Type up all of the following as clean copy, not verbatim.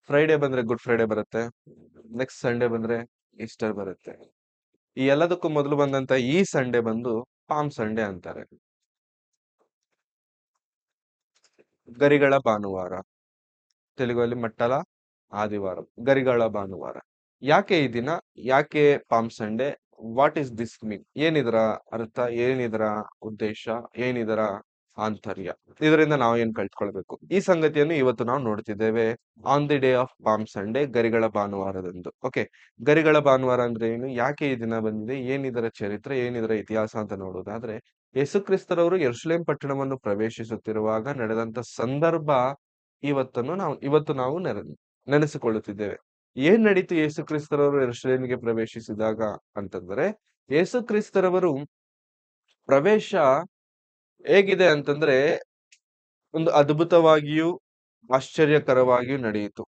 Friday ಬಂದ್ರೆ good Friday ಬರುತ್ತೆ. Next Sunday ಬಂದ್ರೆ ಈಸ್ಟರ್ ಬರುತ್ತೆ. ಈ ಎಲ್ಲದಕ್ಕೂ ಮೊದಲು ಬಂದಂತ ಈ ಸಂಡೇ ಬಂದು ಪಾಮ್ ಸಂಡೇ ಅಂತಾರೆ. ಗರಿಗಳ ಭಾನುವಾರ, ತೆಲುಗಲ್ಲಿ ಮಟ್ಟಲ ಆದಿವಾರ, ಗರಿಗಳ ಭಾನುವಾರ. ಯಾಕೆ ಈ ದಿನ, ಯಾಕೆ palm Sunday, what is this mean, ಏನಿದರ ಅರ್ಥ, ಏನಿದರ ಉದ್ದೇಶ, ಏನಿದರ ಆಂತರ್ಯ, ಇದರಿಂದ ನಾವು ಏನ್ ಕಲ್ತ್ಕೊಳ್ಬೇಕು, ಈ ಸಂಗತಿಯನ್ನು ಇವತ್ತು ನಾವು ನೋಡ್ತಿದ್ದೇವೆ. On the day of palm Sunday, ಗರಿಗಳ ಭಾನುವಾರದಂದು. ಓಕೆ, ಗರಿಗಳ ಭಾನುವಾರ ಅಂದ್ರೆ ಏನು, ಯಾಕೆ ಈ ದಿನ ಬಂದಿದೆ, ಏನಿದರ ಚರಿತ್ರೆ, ಏನಿದರ ಇತಿಹಾಸ ಅಂತ ನೋಡೋದಾದ್ರೆ, ಯೇಸು ಕ್ರಿಸ್ತರವರು ಯೆರೂಸಲೇಮ್ ಪಟ್ಟಣವನ್ನು ಪ್ರವೇಶಿಸುತ್ತಿರುವಾಗ ನಡೆದಂತ ಸಂದರ್ಭ ಇವತ್ತು ನಾವು ನೆನೆಸಿಕೊಳ್ಳುತ್ತಿದ್ದೇವೆ. ಏನ್ ನಡೀತು ಯೇಸು ಕ್ರಿಸ್ತರವರು ಯೆರೂಸಲೇಮಿಗೆ ಪ್ರವೇಶಿಸಿದಾಗ ಅಂತಂದ್ರೆ, ಯೇಸು ಕ್ರಿಸ್ತರವರು ಪ್ರವೇಶ ಹೇಗಿದೆ ಅಂತಂದ್ರೆ ಒಂದು ಅದ್ಭುತವಾಗಿಯೂ ಆಶ್ಚರ್ಯಕರವಾಗಿಯೂ ನಡೆಯಿತು.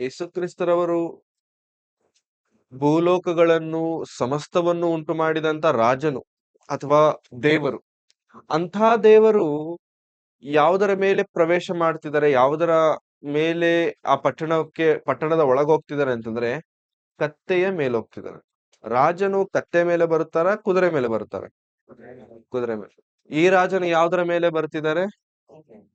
ಯೇಸು ಕ್ರಿಸ್ತರವರು ಭೂಲೋಕಗಳನ್ನು ಸಮಸ್ತವನ್ನು ಉಂಟು ಮಾಡಿದಂತ ರಾಜನು ಅಥವಾ ದೇವರು. ಅಂಥ ದೇವರು ಯಾವುದರ ಮೇಲೆ ಪ್ರವೇಶ ಮಾಡ್ತಿದ್ದಾರೆ, ಯಾವುದರ ಮೇಲೆ ಆ ಪಟ್ಟಣದ ಒಳಗೆ ಹೋಗ್ತಿದ್ದಾರೆ ಅಂತಂದ್ರೆ ಕತ್ತೆಯ ಮೇಲೆ ಹೋಗ್ತಿದ್ದಾರೆ. ರಾಜನು ಕತ್ತೆ ಮೇಲೆ ಬರುತ್ತಾರ, ಕುದುರೆ ಮೇಲೆ ಬರ್ತಾರೆ? ಕುದುರೆ ಮೇಲೆ. ಈ ರಾಜನು ಯಾವುದರ ಮೇಲೆ ಬರ್ತಿದ್ದಾರೆ?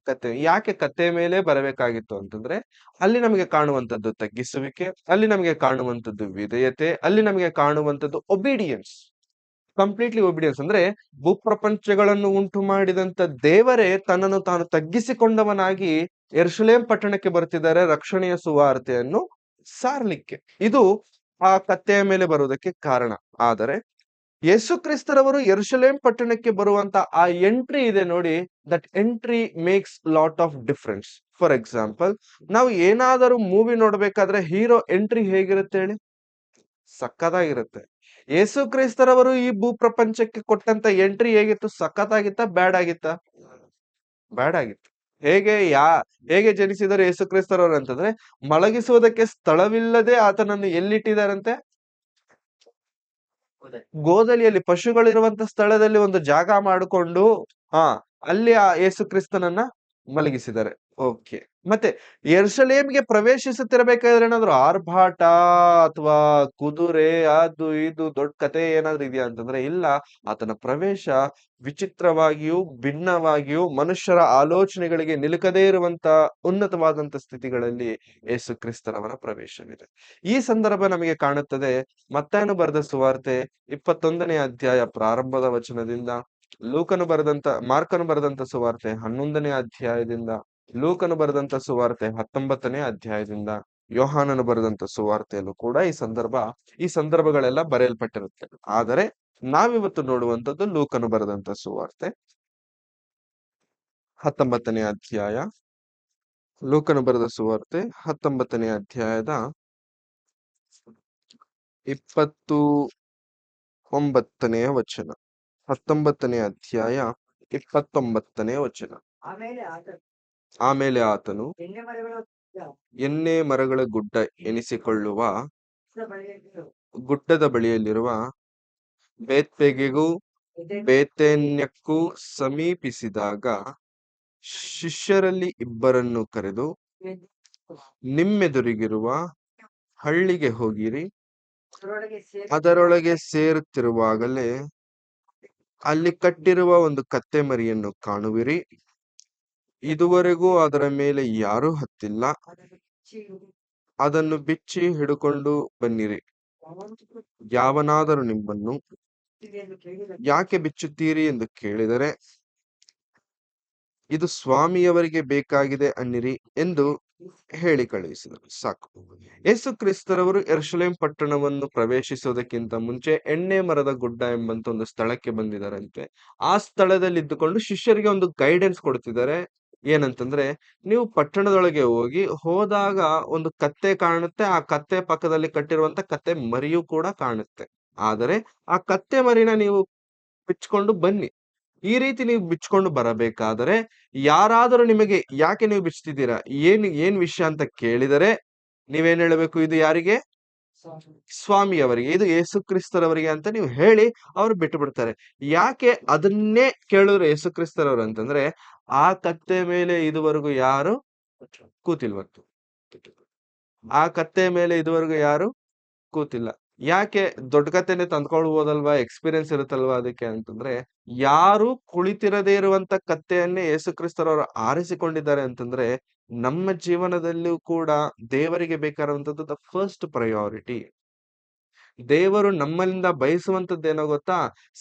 ಕತ್ತೆ. ಯಾಕೆ ಕತ್ತೆ ಮೇಲೆ ಬರಬೇಕಾಗಿತ್ತು ಅಂತಂದ್ರೆ, ಅಲ್ಲಿ ನಮಗೆ ಕಾಣುವಂತದ್ದು ತಗ್ಗಿಸುವಿಕೆ, ಅಲ್ಲಿ ನಮಗೆ ಕಾಣುವಂತದ್ದು ವಿಧೇಯತೆ, ಅಲ್ಲಿ ನಮಗೆ ಕಾಣುವಂತದ್ದು ಒಬಿಡಿಯನ್ಸ್. ಕಂಪ್ಲೀಟ್ಲಿ ಒಬಿಡಿಯನ್ಸ್ ಅಂದ್ರೆ ಭೂಪ್ರಪಂಚಗಳನ್ನು ಉಂಟು ಮಾಡಿದಂತ ದೇವರೇ ತನ್ನನ್ನು ತಾನು ತಗ್ಗಿಸಿಕೊಂಡವನಾಗಿ ಯೆರೂಸಲೇಮ್ ಪಟ್ಟಣಕ್ಕೆ ಬರ್ತಿದ್ದಾರೆ ರಕ್ಷಣೆಯ ಸುವಾರ್ತೆಯನ್ನು ಸಾರ್ಲಿಕ್ಕೆ. ಇದು ಆ ಕತ್ತೆಯ ಮೇಲೆ ಬರುವುದಕ್ಕೆ ಕಾರಣ. ಆದರೆ ಯೇಸು ಕ್ರಿಸ್ತರವರು ಯೆರೂಸಲೇಮ್ ಪಟ್ಟಣಕ್ಕೆ ಬರುವಂತ ಆ ಎಂಟ್ರಿ ಇದೆ ನೋಡಿ, that entry makes lot of difference. For example, ನಾವು ಏನಾದರೂ ಮೂವಿ ನೋಡ್ಬೇಕಾದ್ರೆ ಹೀರೋ ಎಂಟ್ರಿ ಹೇಗಿರುತ್ತೆ ಹೇಳಿ? ಸಕ್ಕತ್ತಾಗಿರುತ್ತೆ. ಯೇಸು ಕ್ರಿಸ್ತರವರು ಈ ಭೂಪ್ರಪಂಚಕ್ಕೆ ಕೊಟ್ಟಂತ ಎಂಟ್ರಿ ಹೇಗಿತ್ತು? ಸಖತ್ತಾಗಿತ್ತ, ಬ್ಯಾಡ್ ಆಗಿತ್ತ? ಬ್ಯಾಡ್ ಆಗಿತ್ತು. ಹೇಗೆ ಜನಿಸಿದರು ಯೇಸು ಕ್ರಿಸ್ತರವರು ಅಂತಂದ್ರೆ, ಮಲಗಿಸುವುದಕ್ಕೆ ಸ್ಥಳವಿಲ್ಲದೆ ಆತನನ್ನು ಎಲ್ಲಿಟ್ಟಿದಾರಂತೆ? ಗೋದಲಿಯಲ್ಲಿ, ಪಶುಗಳಿರುವಂತ ಸ್ಥಳದಲ್ಲಿ ಒಂದು ಜಾಗ ಮಾಡಿಕೊಂಡು ಅಲ್ಲಿ ಆ ಯೇಸು ಕ್ರಿಸ್ತನನ್ನ ಮಲಗಿಸಿದ್ದಾರೆ. ಓಕೆ, ಮತ್ತೆ ಯೆರೂಸಲೇಮಿಗೆ ಪ್ರವೇಶಿಸುತ್ತಿರಬೇಕಾದ್ರೆ ಏನಾದ್ರು ಆರ್ಭಾಟ ಅಥವಾ ಕುದುರೆ ಅದು ಇದು ದೊಡ್ಡ ಕತೆ ಏನಾದ್ರು ಇದೆಯಾ ಅಂತಂದ್ರೆ ಇಲ್ಲ. ಆತನ ಪ್ರವೇಶ ವಿಚಿತ್ರವಾಗಿಯೂ ಭಿನ್ನವಾಗಿಯೂ ಮನುಷ್ಯರ ಆಲೋಚನೆಗಳಿಗೆ ನಿಲುಕದೇ ಇರುವಂತ ಉನ್ನತವಾದಂತ ಸ್ಥಿತಿಗಳಲ್ಲಿ ಯೇಸು ಕ್ರಿಸ್ತನವರ ಪ್ರವೇಶವಿದೆ. ಈ ಸಂದರ್ಭ ನಮಗೆ ಕಾಣುತ್ತದೆ ಮತ್ತಾಯನು ಬರೆದ ಸುವಾರ್ತೆ 21ನೇ ಅಧ್ಯಾಯ ಪ್ರಾರಂಭದ ವಚನದಿಂದ, ಮಾರ್ಕನು ಬರೆದಂತ ಸುವಾರ್ತೆ 11ನೇ ಅಧ್ಯಾಯದಿಂದ, ಲೂಕನು ಬರೆದಂತ ಸುವಾರ್ತೆ 19ನೇ ಅಧ್ಯಾಯದಿಂದ, ಯೋಹಾನನು ಬರೆದಂತ ಸುವಾರ್ತೆಯಲ್ಲೂ ಕೂಡ ಈ ಸಂದರ್ಭಗಳೆಲ್ಲ ಬರೆಯಲ್ಪಟ್ಟಿರುತ್ತೆ. ಆದರೆ ನಾವಿವತ್ತು ನೋಡುವಂತದ್ದು ಲೂಕನು ಬರೆದಂತ ಸುವಾರ್ತೆ 19ನೇ ಅಧ್ಯಾಯ. ಲೂಕನು ಬರೆದ ಸುವಾರ್ತೆ 19ನೇ ಅಧ್ಯಾಯದ 29ನೇ ವಚನ. 19ನೇ ಅಧ್ಯಾಯ 29ನೇ ವಚನ. ಆಮೇಲೆ ಆತನು ಎಣ್ಣೆ ಮರಗಳ ಗುಡ್ಡ ಎನಿಸಿಕೊಳ್ಳುವ ಗುಡ್ಡದ ಬಳಿಯಲ್ಲಿರುವ ಬೇತ್ಪೆಗೆಗೂ ಬೇತೇನ್ಯಕ್ಕೂ ಸಮೀಪಿಸಿದಾಗ ಶಿಷ್ಯರಲ್ಲಿ ಇಬ್ಬರನ್ನು ಕರೆದು, ನಿಮ್ಮೆದುರಿಗಿರುವ ಹಳ್ಳಿಗೆ ಹೋಗಿರಿ, ಅದರೊಳಗೆ ಸೇರುತ್ತಿರುವಾಗಲೇ ಅಲ್ಲಿ ಕಟ್ಟಿರುವ ಒಂದು ಕತ್ತೆ ಮರಿಯನ್ನು ಕಾಣುವಿರಿ. ಇದುವರೆಗೂ ಅದರ ಮೇಲೆ ಯಾರೂ ಹತ್ತಿಲ್ಲ. ಅದನ್ನು ಬಿಚ್ಚಿ ಹಿಡುಕೊಂಡು ಬನ್ನಿರಿ. ಯಾವನಾದರೂ ನಿಮ್ಮನ್ನು ಯಾಕೆ ಬಿಚ್ಚುತ್ತೀರಿ ಎಂದು ಕೇಳಿದರೆ, ಇದು ಸ್ವಾಮಿಯವರಿಗೆ ಬೇಕಾಗಿದೆ ಅನ್ನಿರಿ ಎಂದು ಹೇಳಿ ಕಳುಹಿಸಿದರು. ಸಾಕು. ಯೇಸು ಕ್ರಿಸ್ತರವರು ಯೆರೂಸಲೇಮ್ ಪಟ್ಟಣವನ್ನು ಪ್ರವೇಶಿಸುವುದಕ್ಕಿಂತ ಮುಂಚೆ ಎಣ್ಣೆ ಮರದ ಗುಡ್ಡ ಎಂಬಂತ ಒಂದು ಸ್ಥಳಕ್ಕೆ ಬಂದಿದ್ದಾರಂತೆ. ಆ ಸ್ಥಳದಲ್ಲಿ ಇದ್ದುಕೊಂಡು ಶಿಷ್ಯರಿಗೆ ಒಂದು ಗೈಡೆನ್ಸ್ ಕೊಡ್ತಿದ್ದಾರೆ. ಏನಂತಂದ್ರೆ, ನೀವು ಪಟ್ಟಣದೊಳಗೆ ಹೋದಾಗ ಒಂದು ಕತ್ತೆ ಕಾಣುತ್ತೆ, ಆ ಕತ್ತೆ ಪಕ್ಕದಲ್ಲಿ ಕಟ್ಟಿರುವಂತ ಕತ್ತೆ ಮರಿಯೂ ಕೂಡ ಕಾಣುತ್ತೆ. ಆದರೆ ಆ ಕತ್ತೆ ಮರಿನ ನೀವು ಬಿಚ್ಕೊಂಡು ಬನ್ನಿ. ಈ ರೀತಿ ನೀವು ಬಿಚ್ಕೊಂಡು ಬರಬೇಕಾದರೆ ಯಾರಾದರೂ ನಿಮಗೆ ಯಾಕೆ ನೀವು ಬಿಚ್ತಿದ್ದೀರಾ, ಏನ್ ವಿಷಯ ಅಂತ ಕೇಳಿದರೆ ನೀವೇನ್ ಹೇಳಬೇಕು? ಇದು ಯಾರಿಗೆ? ಸ್ವಾಮಿಯವರಿಗೆ, ಇದು ಯೇಸು ಕ್ರಿಸ್ತರವರಿಗೆ ಅಂತ ನೀವು ಹೇಳಿ ಅವ್ರು ಬಿಟ್ಟು ಬಿಡ್ತಾರೆ. ಯಾಕೆ ಅದನ್ನೇ ಕೇಳಿದ್ರು ಯೇಸು ಕ್ರಿಸ್ತರವರು ಅಂತಂದ್ರೆ, ಆ ಕತ್ತೆ ಮೇಲೆ ಇದುವರೆಗೂ ಯಾರು ಕೂತಿಲ್ವಂತು. ಆ ಕತ್ತೆ ಮೇಲೆ ಇದುವರೆಗೂ ಯಾರು ಕೂತಿಲ್ಲ. ಯಾಕೆ? ದೊಡ್ಡ ಕಥೆನೆ ತಂದ್ಕೊಳ್ಬೋದಲ್ವಾ, ಎಕ್ಸ್ಪೀರಿಯನ್ಸ್ ಇರುತ್ತಲ್ವಾ ಅದಕ್ಕೆ ಅಂತಂದ್ರೆ, ಯಾರು ಕುಳಿತಿರದೇ ಇರುವಂತ ಕತ್ತೆಯನ್ನೇ ಯೇಸು ಕ್ರಿಸ್ತರವರು ಆರಿಸಿಕೊಂಡಿದ್ದಾರೆ ಅಂತಂದ್ರೆ, ನಮ್ಮ ಜೀವನದಲ್ಲೂ ಕೂಡ ದೇವರಿಗೆ ಬೇಕಾಗಿರುವಂತದ್ದು ದ ಫಸ್ಟ್ ಪ್ರಯಾರಿಟಿ. ದೇವರು ನಮ್ಮಲ್ಲಿಂದ ಬಯಸುವಂತದ್ದೇನೋ ಗೊತ್ತಾ?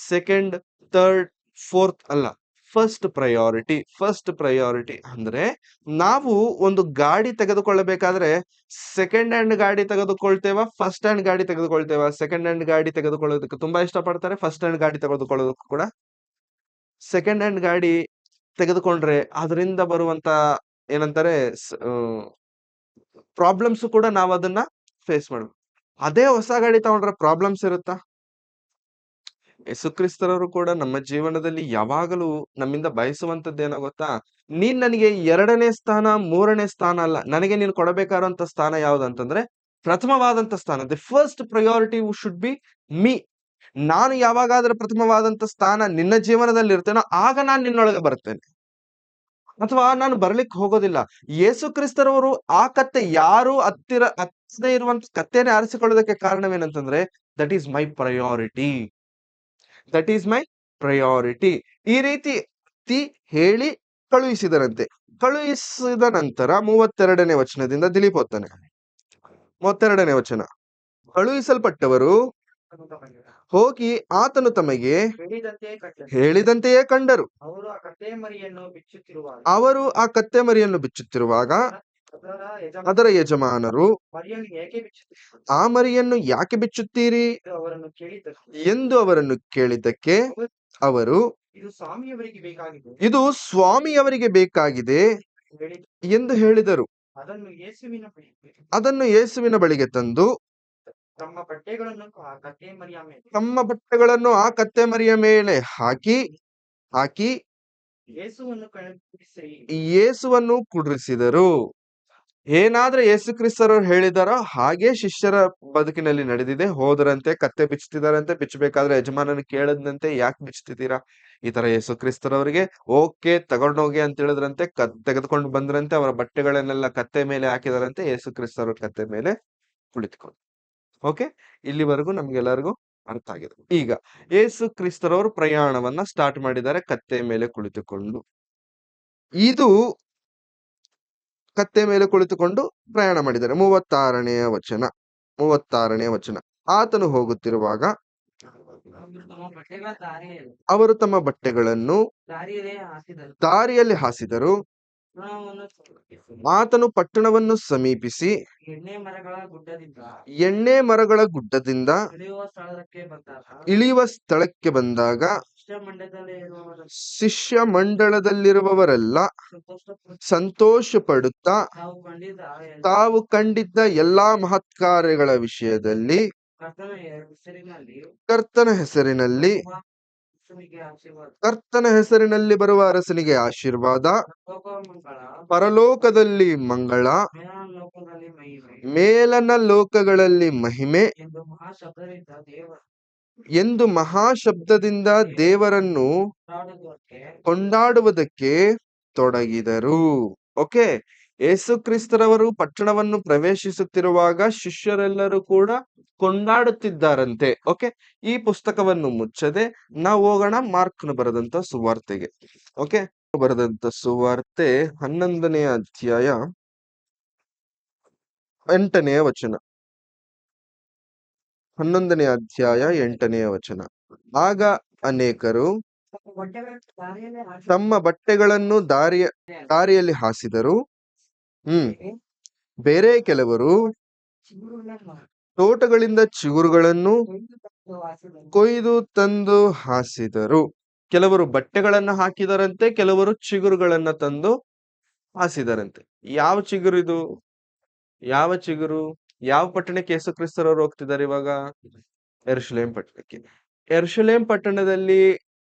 ಸೆಕೆಂಡ್, ಥರ್ಡ್, ಫೋರ್ತ್ ಅಲ್ಲ. ಫಸ್ಟ್ ಪ್ರಯಾರಿಟಿ ಅಂದ್ರೆ, ನಾವು ಒಂದು ಗಾಡಿ ತೆಗೆದುಕೊಳ್ಳಬೇಕಾದ್ರೆ ಸೆಕೆಂಡ್ ಹ್ಯಾಂಡ್ ಗಾಡಿ ತೆಗೆದುಕೊಳ್ತೇವ, ಫಸ್ಟ್ ಹ್ಯಾಂಡ್ ಗಾಡಿ ತೆಗೆದುಕೊಳ್ತೇವ? ಸೆಕೆಂಡ್ ಹ್ಯಾಂಡ್ ಗಾಡಿ ತೆಗೆದುಕೊಳ್ಳೋದಕ್ಕೆ ತುಂಬಾ ಇಷ್ಟಪಡ್ತಾರೆ, ಫಸ್ಟ್ ಹ್ಯಾಂಡ್ ಗಾಡಿ ತೆಗೆದುಕೊಳ್ಳೋದಕ್ಕೂ ಕೂಡ. ಸೆಕೆಂಡ್ ಹ್ಯಾಂಡ್ ಗಾಡಿ ತೆಗೆದುಕೊಂಡ್ರೆ ಅದರಿಂದ ಬರುವಂತ ಏನಂತಾರೆ ಪ್ರಾಬ್ಲಮ್ಸ್ ಕೂಡ ನಾವು ಅದನ್ನ ಫೇಸ್ ಮಾಡ್ಬೇಕು. ಅದೇ ಹೊಸ ಗಾಡಿ ತಗೊಂಡ್ರೆ ಪ್ರಾಬ್ಲಮ್ಸ್ ಇರುತ್ತಾ? ಯೇಸುಕ್ರಿಸ್ತರವರು ಕೂಡ ನಮ್ಮ ಜೀವನದಲ್ಲಿ ಯಾವಾಗಲೂ ನಮ್ಮಿಂದ ಬಯಸುವಂತದ್ದೇನೋ ಗೊತ್ತಾ? ನೀನ್ ನನಗೆ 2ನೇ ಸ್ಥಾನ, 3ನೇ ಸ್ಥಾನ ಅಲ್ಲ. ನನಗೆ ನೀನು ಕೊಡಬೇಕಾದಂತ ಸ್ಥಾನ ಯಾವ್ದಂತಂದ್ರೆ, ಪ್ರಥಮವಾದಂತ ಸ್ಥಾನ. The first priority should be me. ನಾನು ಯಾವಾಗಾದ್ರೂ ಪ್ರಥಮವಾದಂತ ಸ್ಥಾನ ನಿನ್ನ ಜೀವನದಲ್ಲಿ ಇರ್ತೇನೋ, ಆಗ ನಾನು ನಿನ್ನೊಳಗೆ ಬರ್ತೇನೆ. ಅಥವಾ ನಾನು ಬರ್ಲಿಕ್ಕೆ ಹೋಗೋದಿಲ್ಲ. ಯೇಸು ಕ್ರಿಸ್ತರವರು ಆ ಕತ್ತೆ ಯಾರು ಹತ್ತದೇ ಇರುವಂತ ಕತ್ತೆನೇ ಆರಿಸಿಕೊಳ್ಳೋದಕ್ಕೆ ಕಾರಣವೇನಂತಂದ್ರೆ, that is my priority. That is my priority. ಈ ರೀತಿ ಹೇಳಿ ಕಳುಹಿಸಿದರಂತೆ. ಕಳುಹಿಸಿದ ನಂತರ 32ನೇ ವಚನದಿಂದ ದಿಲೀಪ್ ಓದ್ತಾನೆ. 32ನೇ ವಚನ. ಕಳುಹಿಸಲ್ಪಟ್ಟವರು ಹೋಗಿ ಆತನು ತಮಗೆ ಹೇಳಿದಂತೆಯೇ ಕಂಡರು. ಅವರು ಆ ಕತ್ತೆ ಮರಿಯನ್ನು ಬಿಚ್ಚುತ್ತಿರುವಾಗ ಅದರ ಯಜಮಾನರು ಆ ಮರಿಯನ್ನು ಯಾಕೆ ಬಿಚ್ಚುತ್ತೀರಿ ಎಂದು ಅವರನ್ನು ಕೇಳಿದ್ದಕ್ಕೆ ಅವರು, ಇದು ಸ್ವಾಮಿಯವರಿಗೆ ಬೇಕಾಗಿದೆ ಎಂದು ಹೇಳಿದರು. ಅದನ್ನು ಯೇಸುವಿನ ಬಳಿಗೆ ತಂದು ತಮ್ಮ ಬಟ್ಟೆಗಳನ್ನು ಆ ಕತ್ತೆ ಮರಿಯ ಮೇಲೆ ಹಾಕಿ ಯೇಸುವನ್ನು ಕುಡ್ರಿಸಿದರು. ಏನಾದ್ರೆ ಯೇಸು ಕ್ರಿಸ್ತರವ್ರು ಹೇಳಿದಾರೋ ಹಾಗೆ ಶಿಷ್ಯರ ಬದುಕಿನಲ್ಲಿ ನಡೆದಿದೆ. ಹೋದರಂತೆ, ಕತ್ತೆ ಬಿಚ್ಚುತ್ತಿದಾರಂತೆ, ಬಿಚ್ಚಬೇಕಾದ್ರೆ ಯಜಮಾನನ ಕೇಳದಂತೆ, ಯಾಕೆ ಬಿಚ್ಚುತ್ತಿದ್ದೀರಾ? ಈ ತರ ಯೇಸು ಕ್ರಿಸ್ತರವರಿಗೆ ಓಕೆ ತಗೊಂಡೋಗಿ ಅಂತ ಹೇಳಿದ್ರಂತೆ. ತೆಗೆದುಕೊಂಡು ಬಂದ್ರಂತೆ. ಅವರ ಬಟ್ಟೆಗಳನ್ನೆಲ್ಲ ಕತ್ತೆ ಮೇಲೆ ಹಾಕಿದಾರಂತೆ. ಯೇಸು ಕ್ರಿಸ್ತರು ಕತ್ತೆ ಮೇಲೆ ಕುಳಿತುಕೊಂಡು. ಓಕೆ, ಇಲ್ಲಿವರೆಗೂ ನಮ್ಗೆಲ್ಲರಿಗೂ ಅರ್ಥ ಆಗಿದೆ. ಈಗ ಯೇಸು ಕ್ರಿಸ್ತರವರು ಪ್ರಯಾಣವನ್ನ ಸ್ಟಾರ್ಟ್ ಮಾಡಿದ್ದಾರೆ ಕತ್ತೆ ಮೇಲೆ ಕುಳಿತುಕೊಂಡು. ಇದು ಕತ್ತೆ ಮೇಲೆ ಕುಳಿತುಕೊಂಡು ಪ್ರಯಾಣ ಮಾಡಿದ್ದಾರೆ. 36ನೇ ವಚನ. ಆತನು ಹೋಗುತ್ತಿರುವಾಗ ಅವರು ತಮ್ಮ ಬಟ್ಟೆಗಳನ್ನು ದಾರಿಯಲ್ಲಿ ಹಾಸಿದರು. ಆತನು ಪಟ್ಟಣವನ್ನು ಸಮೀಪಿಸಿ ಎಣ್ಣೆ ಮರಗಳ ಗುಡ್ಡದಿಂದ ಇಳಿಯುವ ಸ್ಥಳಕ್ಕೆ ಬಂದಾಗ ಶಿಷ್ಯ ಮಂಡಳದಲ್ಲಿರುವವರೆಲ್ಲ ಸಂತೋಷ ಪಡುತ್ತಾ ತಾವು ಕಂಡಿದ್ದ ಎಲ್ಲಾ ಮಹತ್ಕಾರ್ಯಗಳ ವಿಷಯದಲ್ಲಿ ಕರ್ತನ ಹೆಸರಿನಲ್ಲಿ ಬರುವ ಅರಸನಿಗೆ ಆಶೀರ್ವಾದ, ಪರಲೋಕದಲ್ಲಿ ಮಂಗಳ, ಮೇಲನ ಲೋಕಗಳಲ್ಲಿ ಮಹಿಮೆ ಎಂದು ಮಹಾಶಬ್ದದಿಂದ ದೇವರನ್ನು ಕೊಂಡಾಡುವುದಕ್ಕೆ ತೊಡಗಿದರು. ಓಕೆ, ಯೇಸು ಕ್ರಿಸ್ತರವರು ಪಟ್ಟಣವನ್ನು ಪ್ರವೇಶಿಸುತ್ತಿರುವಾಗ ಶಿಷ್ಯರೆಲ್ಲರೂ ಕೂಡ ಕೊಂಡಾಡುತ್ತಿದ್ದಾರಂತೆ. ಓಕೆ, ಈ ಪುಸ್ತಕವನ್ನು ಮುಚ್ಚದೆ ನಾವು ಹೋಗೋಣ ಮಾರ್ಕ್ನ ಬರೆದಂತ ಸುವಾರ್ತೆಗೆ. ಓಕೆ, ಬರೆದಂತ ಸುವಾರ್ತೆ 11ನೇ ಅಧ್ಯಾಯ 8ನೇ ವಚನ. 11ನೇ ಅಧ್ಯಾಯ 8ನೇ ವಚನ. ಆಗ ಅನೇಕರು ತಮ್ಮ ಬಟ್ಟೆಗಳನ್ನು ದಾರಿಯಲ್ಲಿ ಹಾಸಿದರು. ಬೇರೆ ಕೆಲವರು ತೋಟಗಳಿಂದ ಚಿಗುರುಗಳನ್ನು ಕೊಯ್ದು ತಂದು ಹಾಸಿದರು. ಕೆಲವರು ಬಟ್ಟೆಗಳನ್ನ ಹಾಕಿದರಂತೆ, ಕೆಲವರು ಚಿಗುರುಗಳನ್ನ ತಂದು ಹಾಸಿದರಂತೆ. ಯಾವ ಚಿಗುರು ಇದು? ಯಾವ ಪಟ್ಟಣಕ್ಕೆ ಯೇಸು ಕ್ರಿಸ್ತರವರು ಹೋಗ್ತಿದ್ದಾರೆ ಇವಾಗ? ಯೆರೂಸಲೇಮ್ ಪಟ್ಟಣಕ್ಕೆ. ಯೆರೂಸಲೇಮ್ ಪಟ್ಟಣದಲ್ಲಿ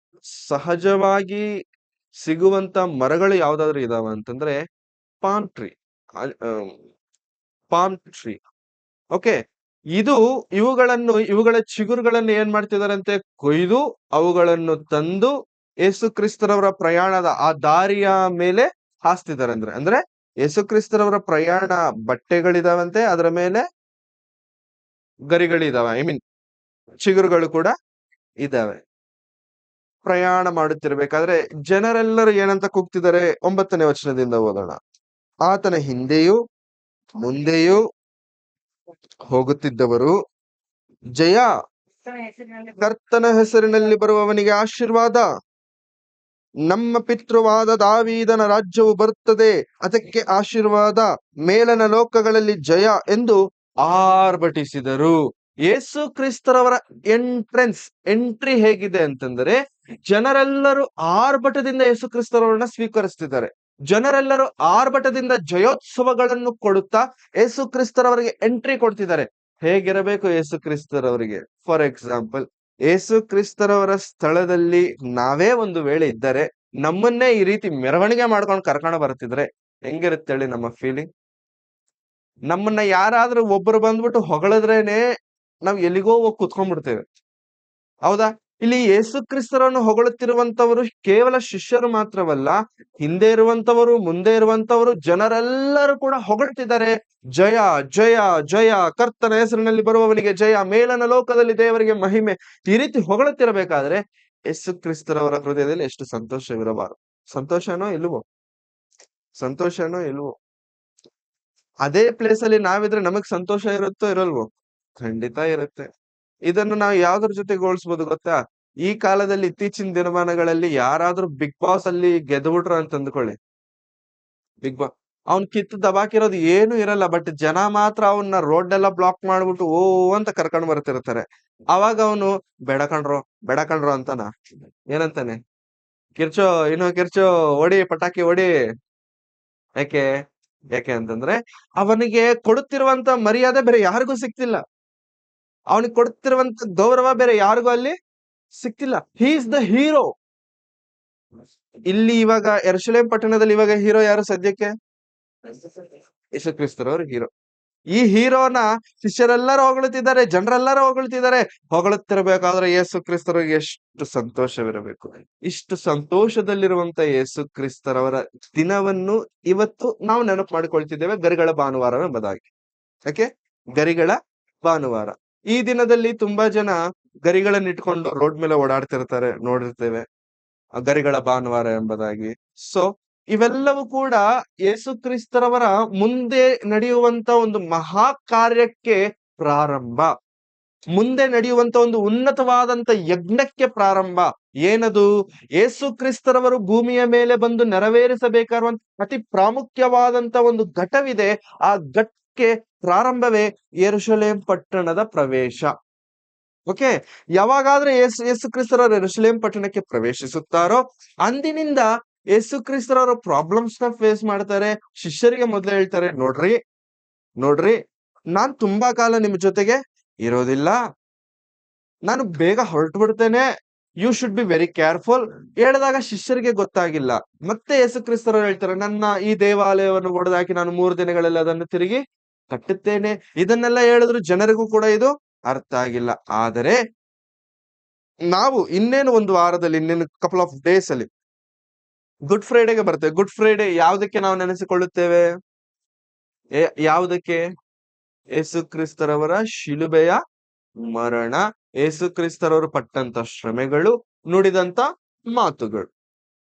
ಸಹಜವಾಗಿ ಸಿಗುವಂತ ಮರಗಳು ಯಾವ್ದಾದ್ರು ಇದಾವ ಅಂತಂದ್ರೆ ಪಾಮ್ ಟ್ರೀ. ಓಕೆ, ಇವುಗಳ ಚಿಗುರುಗಳನ್ನು ಏನ್ ಮಾಡ್ತಿದಾರಂತೆ? ಕೊಯ್ದು ಅವುಗಳನ್ನು ತಂದು ಯೇಸು ಕ್ರಿಸ್ತರವರ ಪ್ರಯಾಣದ ಆ ದಾರಿಯ ಮೇಲೆ ಹಾಸ್ತಿದ್ದಾರೆ. ಅಂದ್ರೆ ಯೇಸು ಕ್ರಿಸ್ತರವರ ಪ್ರಯಾಣ ಬಟ್ಟೆಗಳಿದಾವಂತೆ, ಅದರ ಮೇಲೆ ಗರಿಗಳಿದಾವೆ, ಐ ಮೀನ್ ಚಿಗುರುಗಳು ಕೂಡ ಇದಾವೆ. ಪ್ರಯಾಣ ಮಾಡುತ್ತಿರ್ಬೇಕಾದ್ರೆ ಜನರೆಲ್ಲರೂ ಏನಂತ ಕೂಗ್ತಿದ್ದಾರೆ? 9ನೇ ವಚನದಿಂದ ಓದೋಣ. ಆತನ ಹಿಂದೆಯೂ ಮುಂದೆಯೂ ಹೋಗುತ್ತಿದ್ದವರು, ಜಯ, ಕರ್ತನ ಹೆಸರಿನಲ್ಲಿ ಬರುವವನಿಗೆ ಆಶೀರ್ವಾದ, ನಮ್ಮ ಪಿತೃವಾದ ದಾವೀದನ ರಾಜ್ಯವು ಬರುತ್ತದೆ, ಅದಕ್ಕೆ ಆಶೀರ್ವಾದ, ಮೇಲನ ಲೋಕಗಳಲ್ಲಿ ಜಯ ಎಂದು ಆರ್ಭಟಿಸಿದರು. ಯೇಸು ಕ್ರಿಸ್ತರವರ ಎಂಟ್ರಿ ಹೇಗಿದೆ ಅಂತಂದ್ರೆ, ಜನರೆಲ್ಲರೂ ಆರ್ಭಟದಿಂದ ಯೇಸು ಕ್ರಿಸ್ತರವರನ್ನ ಸ್ವೀಕರಿಸ್ತಿದ್ದಾರೆ. ಜನರೆಲ್ಲರೂ ಆರ್ಭಟದಿಂದ ಜಯೋತ್ಸವಗಳನ್ನು ಕೊಡುತ್ತಾ ಯೇಸು ಕ್ರಿಸ್ತರವರಿಗೆ ಎಂಟ್ರಿ ಕೊಡ್ತಿದ್ದಾರೆ. ಹೇಗಿರಬೇಕು ಯೇಸು ಕ್ರಿಸ್ತರವರಿಗೆ? ಫಾರ್ ಎಕ್ಸಾಂಪಲ್, ಯೇಸು ಕ್ರಿಸ್ತರವರ ಸ್ಥಳದಲ್ಲಿ ನಾವೇ ಒಂದು ವೇಳೆ ಇದ್ದರೆ, ನಮ್ಮನ್ನೇ ಈ ರೀತಿ ಮೆರವಣಿಗೆ ಮಾಡ್ಕೊಂಡು ಕರ್ಕೊಂಡು ಬರ್ತಿದ್ರೆ ಹೆಂಗಿರುತ್ತೆ ಹೇಳಿ ನಮ್ಮ ಫೀಲಿಂಗ್? ನಮ್ಮನ್ನ ಯಾರಾದ್ರೂ ಒಬ್ರು ಬಂದ್ಬಿಟ್ಟು ಹೊಗಳಿದ್ರೇನೆ ನಾವ್ ಎಲ್ಲಿಗೋ ಹೋಗಿ ಕುತ್ಕೊಂಡ್ಬಿಡ್ತೇವೆ, ಹೌದಾ? ಇಲ್ಲಿ ಯೇಸು ಕ್ರಿಸ್ತರನ್ನು ಹೊಗಳುತ್ತಿರುವಂತವರು ಕೇವಲ ಶಿಷ್ಯರು ಮಾತ್ರವಲ್ಲ, ಹಿಂದೆ ಇರುವಂತವರು, ಮುಂದೆ ಇರುವಂತವರು, ಜನರೆಲ್ಲರೂ ಕೂಡ ಹೊಗಳ್ತಿದ್ದಾರೆ. ಜಯ ಜಯ ಜಯ, ಕರ್ತನ ಹೆಸರಿನಲ್ಲಿ ಬರುವವನಿಗೆ ಜಯ, ಮೇಲನ ಲೋಕದಲ್ಲಿ ದೇವರಿಗೆ ಮಹಿಮೆ. ಈ ರೀತಿ ಹೊಗಳುತ್ತಿರಬೇಕಾದ್ರೆ ಯೇಸು ಕ್ರಿಸ್ತರವರ ಹೃದಯದಲ್ಲಿ ಎಷ್ಟು ಸಂತೋಷವಿರಬಾರದು? ಸಂತೋಷನೋ ಇಲ್ವೋ? ಸಂತೋಷನೋ ಇಲ್ವೋ? ಅದೇ ಪ್ಲೇಸ್ ಅಲ್ಲಿ ನಾವಿದ್ರೆ ನಮಗ್ ಸಂತೋಷ ಇರುತ್ತೋ ಇರಲ್ವೋ? ಖಂಡಿತ ಇರುತ್ತೆ. ಇದನ್ನು ನಾವು ಯಾವ್ದ್ರ ಜೊತೆ ಹೋಲಿಸ್ಬೋದು ಗೊತ್ತಾ? ಈ ಕಾಲದಲ್ಲಿ ಇತ್ತೀಚಿನ ದಿನಮಾನಗಳಲ್ಲಿ ಯಾರಾದ್ರೂ ಬಿಗ್ ಬಾಸ್ ಅಲ್ಲಿ ಗೆದ್ಬಿಟ್ರು ಅಂತ ಅಂದ್ಕೊಳ್ಳಿ, ಬಿಗ್ ಬಾಸ್ ಅವ್ನ್ ಕಿತ್ತು ದಬಾಕಿರೋದು ಏನು ಇರಲ್ಲ, ಬಟ್ ಜನ ಮಾತ್ರ ಅವನ್ನ ರೋಡ್ ಎಲ್ಲ ಬ್ಲಾಕ್ ಮಾಡ್ಬಿಟ್ಟು ಓ ಅಂತ ಕರ್ಕೊಂಡ್ ಬರ್ತಿರ್ತಾರೆ. ಅವಾಗ ಅವನು ಬೇಡ ಕಣ್ರೋ ಅಂತಾನ, ಏನಂತಾನೆ? ಕಿರ್ಚೋ, ಇನ್ನು ಕಿರ್ಚೋ, ಹೊಡಿ ಪಟಾಕಿ ಹೊಡಿ. ಯಾಕೆ? ಯಾಕೆ ಅಂತಂದ್ರೆ ಅವನಿಗೆ ಕೊಡುತ್ತಿರುವಂತ ಮರ್ಯಾದೆ ಬೇರೆ ಯಾರಿಗೂ ಸಿಕ್ತಿಲ್ಲ, ಅವನಿಗೆ ಕೊಡುತ್ತಿರುವಂತ ಗೌರವ ಬೇರೆ ಯಾರಿಗೂ ಅಲ್ಲಿ ಸಿಕ್ತಿಲ್ಲ. He is the hero. ಇಲ್ಲಿ ಇವಾಗ ಯೆರೂಸಲೇಮ್ ಪಟ್ಟಣದಲ್ಲಿ ಇವಾಗ ಹೀರೋ ಯಾರು ಸದ್ಯಕ್ಕೆ? ಯೇಸು ಕ್ರಿಸ್ತರವರು ಹೀರೋ. ಈ ಹೀರೋನ ಶಿಷ್ಯರೆಲ್ಲರೂ ಹೊಗಳುತ್ತಿದ್ದಾರೆ, ಜನರೆಲ್ಲರೂ ಹೊಗಳುತ್ತಿದ್ದಾರೆ. ಹೊಗಳುತ್ತಿರಬೇಕಾದ್ರೆ ಯೇಸು ಕ್ರಿಸ್ತರಿಗೆ ಎಷ್ಟು ಸಂತೋಷವಿರಬೇಕು. ಇಷ್ಟು ಸಂತೋಷದಲ್ಲಿರುವಂತ ಯೇಸು ಕ್ರಿಸ್ತರವರ ದಿನವನ್ನು ಇವತ್ತು ನಾವು ನೆನಪು ಮಾಡಿಕೊಳ್ತಿದ್ದೇವೆ, ಗರಿಗಳ ಭಾನುವಾರವೆಂಬುದಾಗಿ. ಯಾಕೆ ಗರಿಗಳ ಭಾನುವಾರ? ಈ ದಿನದಲ್ಲಿ ತುಂಬಾ ಜನ ಗರಿಗಳನ್ನ ಇಟ್ಕೊಂಡು ರೋಡ್ ಮೇಲೆ ಓಡಾಡ್ತಿರ್ತಾರೆ, ನೋಡಿರ್ತೇವೆ, ಗರಿಗಳ ಭಾನುವಾರ ಎಂಬುದಾಗಿ. ಸೊ ಇವೆಲ್ಲವೂ ಕೂಡ ಯೇಸು ಕ್ರಿಸ್ತರವರ ಮುಂದೆ ನಡೆಯುವಂತ ಒಂದು ಮಹಾ ಕಾರ್ಯಕ್ಕೆ ಪ್ರಾರಂಭ, ಮುಂದೆ ನಡೆಯುವಂತ ಒಂದು ಉನ್ನತವಾದಂತ ಯಜ್ಞಕ್ಕೆ ಪ್ರಾರಂಭ. ಏನದು? ಯೇಸು ಕ್ರಿಸ್ತರವರು ಭೂಮಿಯ ಮೇಲೆ ಬಂದು ನೆರವೇರಿಸಬೇಕಾಗಿರುವಂತ ಅತಿ ಪ್ರಾಮುಖ್ಯವಾದಂತ ಒಂದು ಘಟ್ಟವಿದೆ. ಆ ಘಟ್ಟಕ್ಕೆ ಪ್ರಾರಂಭವೇ ಯೆರೂಸಲೇಮ್ ಪಟ್ಟಣದ ಪ್ರವೇಶ. ಓಕೆ, ಯಾವಾಗಾದ್ರೆ ಯೇಸು ಕ್ರಿಸ್ತರವರು ಯೆರೂಸಲೇಮ್ ಪಟ್ಟಣಕ್ಕೆ ಪ್ರವೇಶಿಸುತ್ತಾರೋ ಅಂದಿನಿಂದ ಯೇಸು ಕ್ರಿಸ್ತರವರು ಪ್ರಾಬ್ಲಮ್ಸ್ ನ ಫೇಸ್ ಮಾಡ್ತಾರೆ. ಶಿಷ್ಯರಿಗೆ ಮೊದಲೇ ಹೇಳ್ತಾರೆ, ನೋಡ್ರಿ ನಾನ್ ತುಂಬಾ ಕಾಲ ನಿಮ್ ಜೊತೆಗೆ ಇರೋದಿಲ್ಲ, ನಾನು ಬೇಗ ಹೊರಟು ಬಿಡ್ತೇನೆ, you should be very careful. ಹೇಳಿದಾಗ ಶಿಷ್ಯರಿಗೆ ಗೊತ್ತಾಗಿಲ್ಲ. ಮತ್ತೆ ಯೇಸು ಕ್ರಿಸ್ತರವರು ಹೇಳ್ತಾರೆ, ನನ್ನ ಈ ದೇವಾಲಯವನ್ನು ಒಡೆದಾಕಿ ನಾನು 3 ದಿನಗಳಲ್ಲಿ ಅದನ್ನು ತಿರುಗಿ ಕಟ್ಟುತ್ತೇನೆ. ಇದನ್ನೆಲ್ಲ ಹೇಳಿದ್ರು ಜನರಿಗೂ ಕೂಡ ಇದು ಅರ್ಥ ಆಗಿಲ್ಲ. ಆದರೆ ನಾವು ಇನ್ನೇನು ಒಂದು ವಾರದಲ್ಲಿ, ಇನ್ನೇನು ಕಪಲ್ ಆಫ್ ಡೇಸ್ ಅಲ್ಲಿ ಗುಡ್ ಫ್ರೈಡೆಗೆ ಬರ್ತೇವೆ. ಗುಡ್ ಫ್ರೈಡೆ ಯಾವುದಕ್ಕೆ ನಾವು ನೆನೆಸಿಕೊಳ್ಳುತ್ತೇವೆ? ಯಾವುದಕ್ಕೆ? ಯೇಸು ಕ್ರಿಸ್ತರವರ ಶಿಲುಬೆಯ ಮರಣ, ಯೇಸು ಕ್ರಿಸ್ತರವರು ಪಟ್ಟಂತ ಶ್ರಮೆಗಳು, ನುಡಿದಂತ ಮಾತುಗಳು.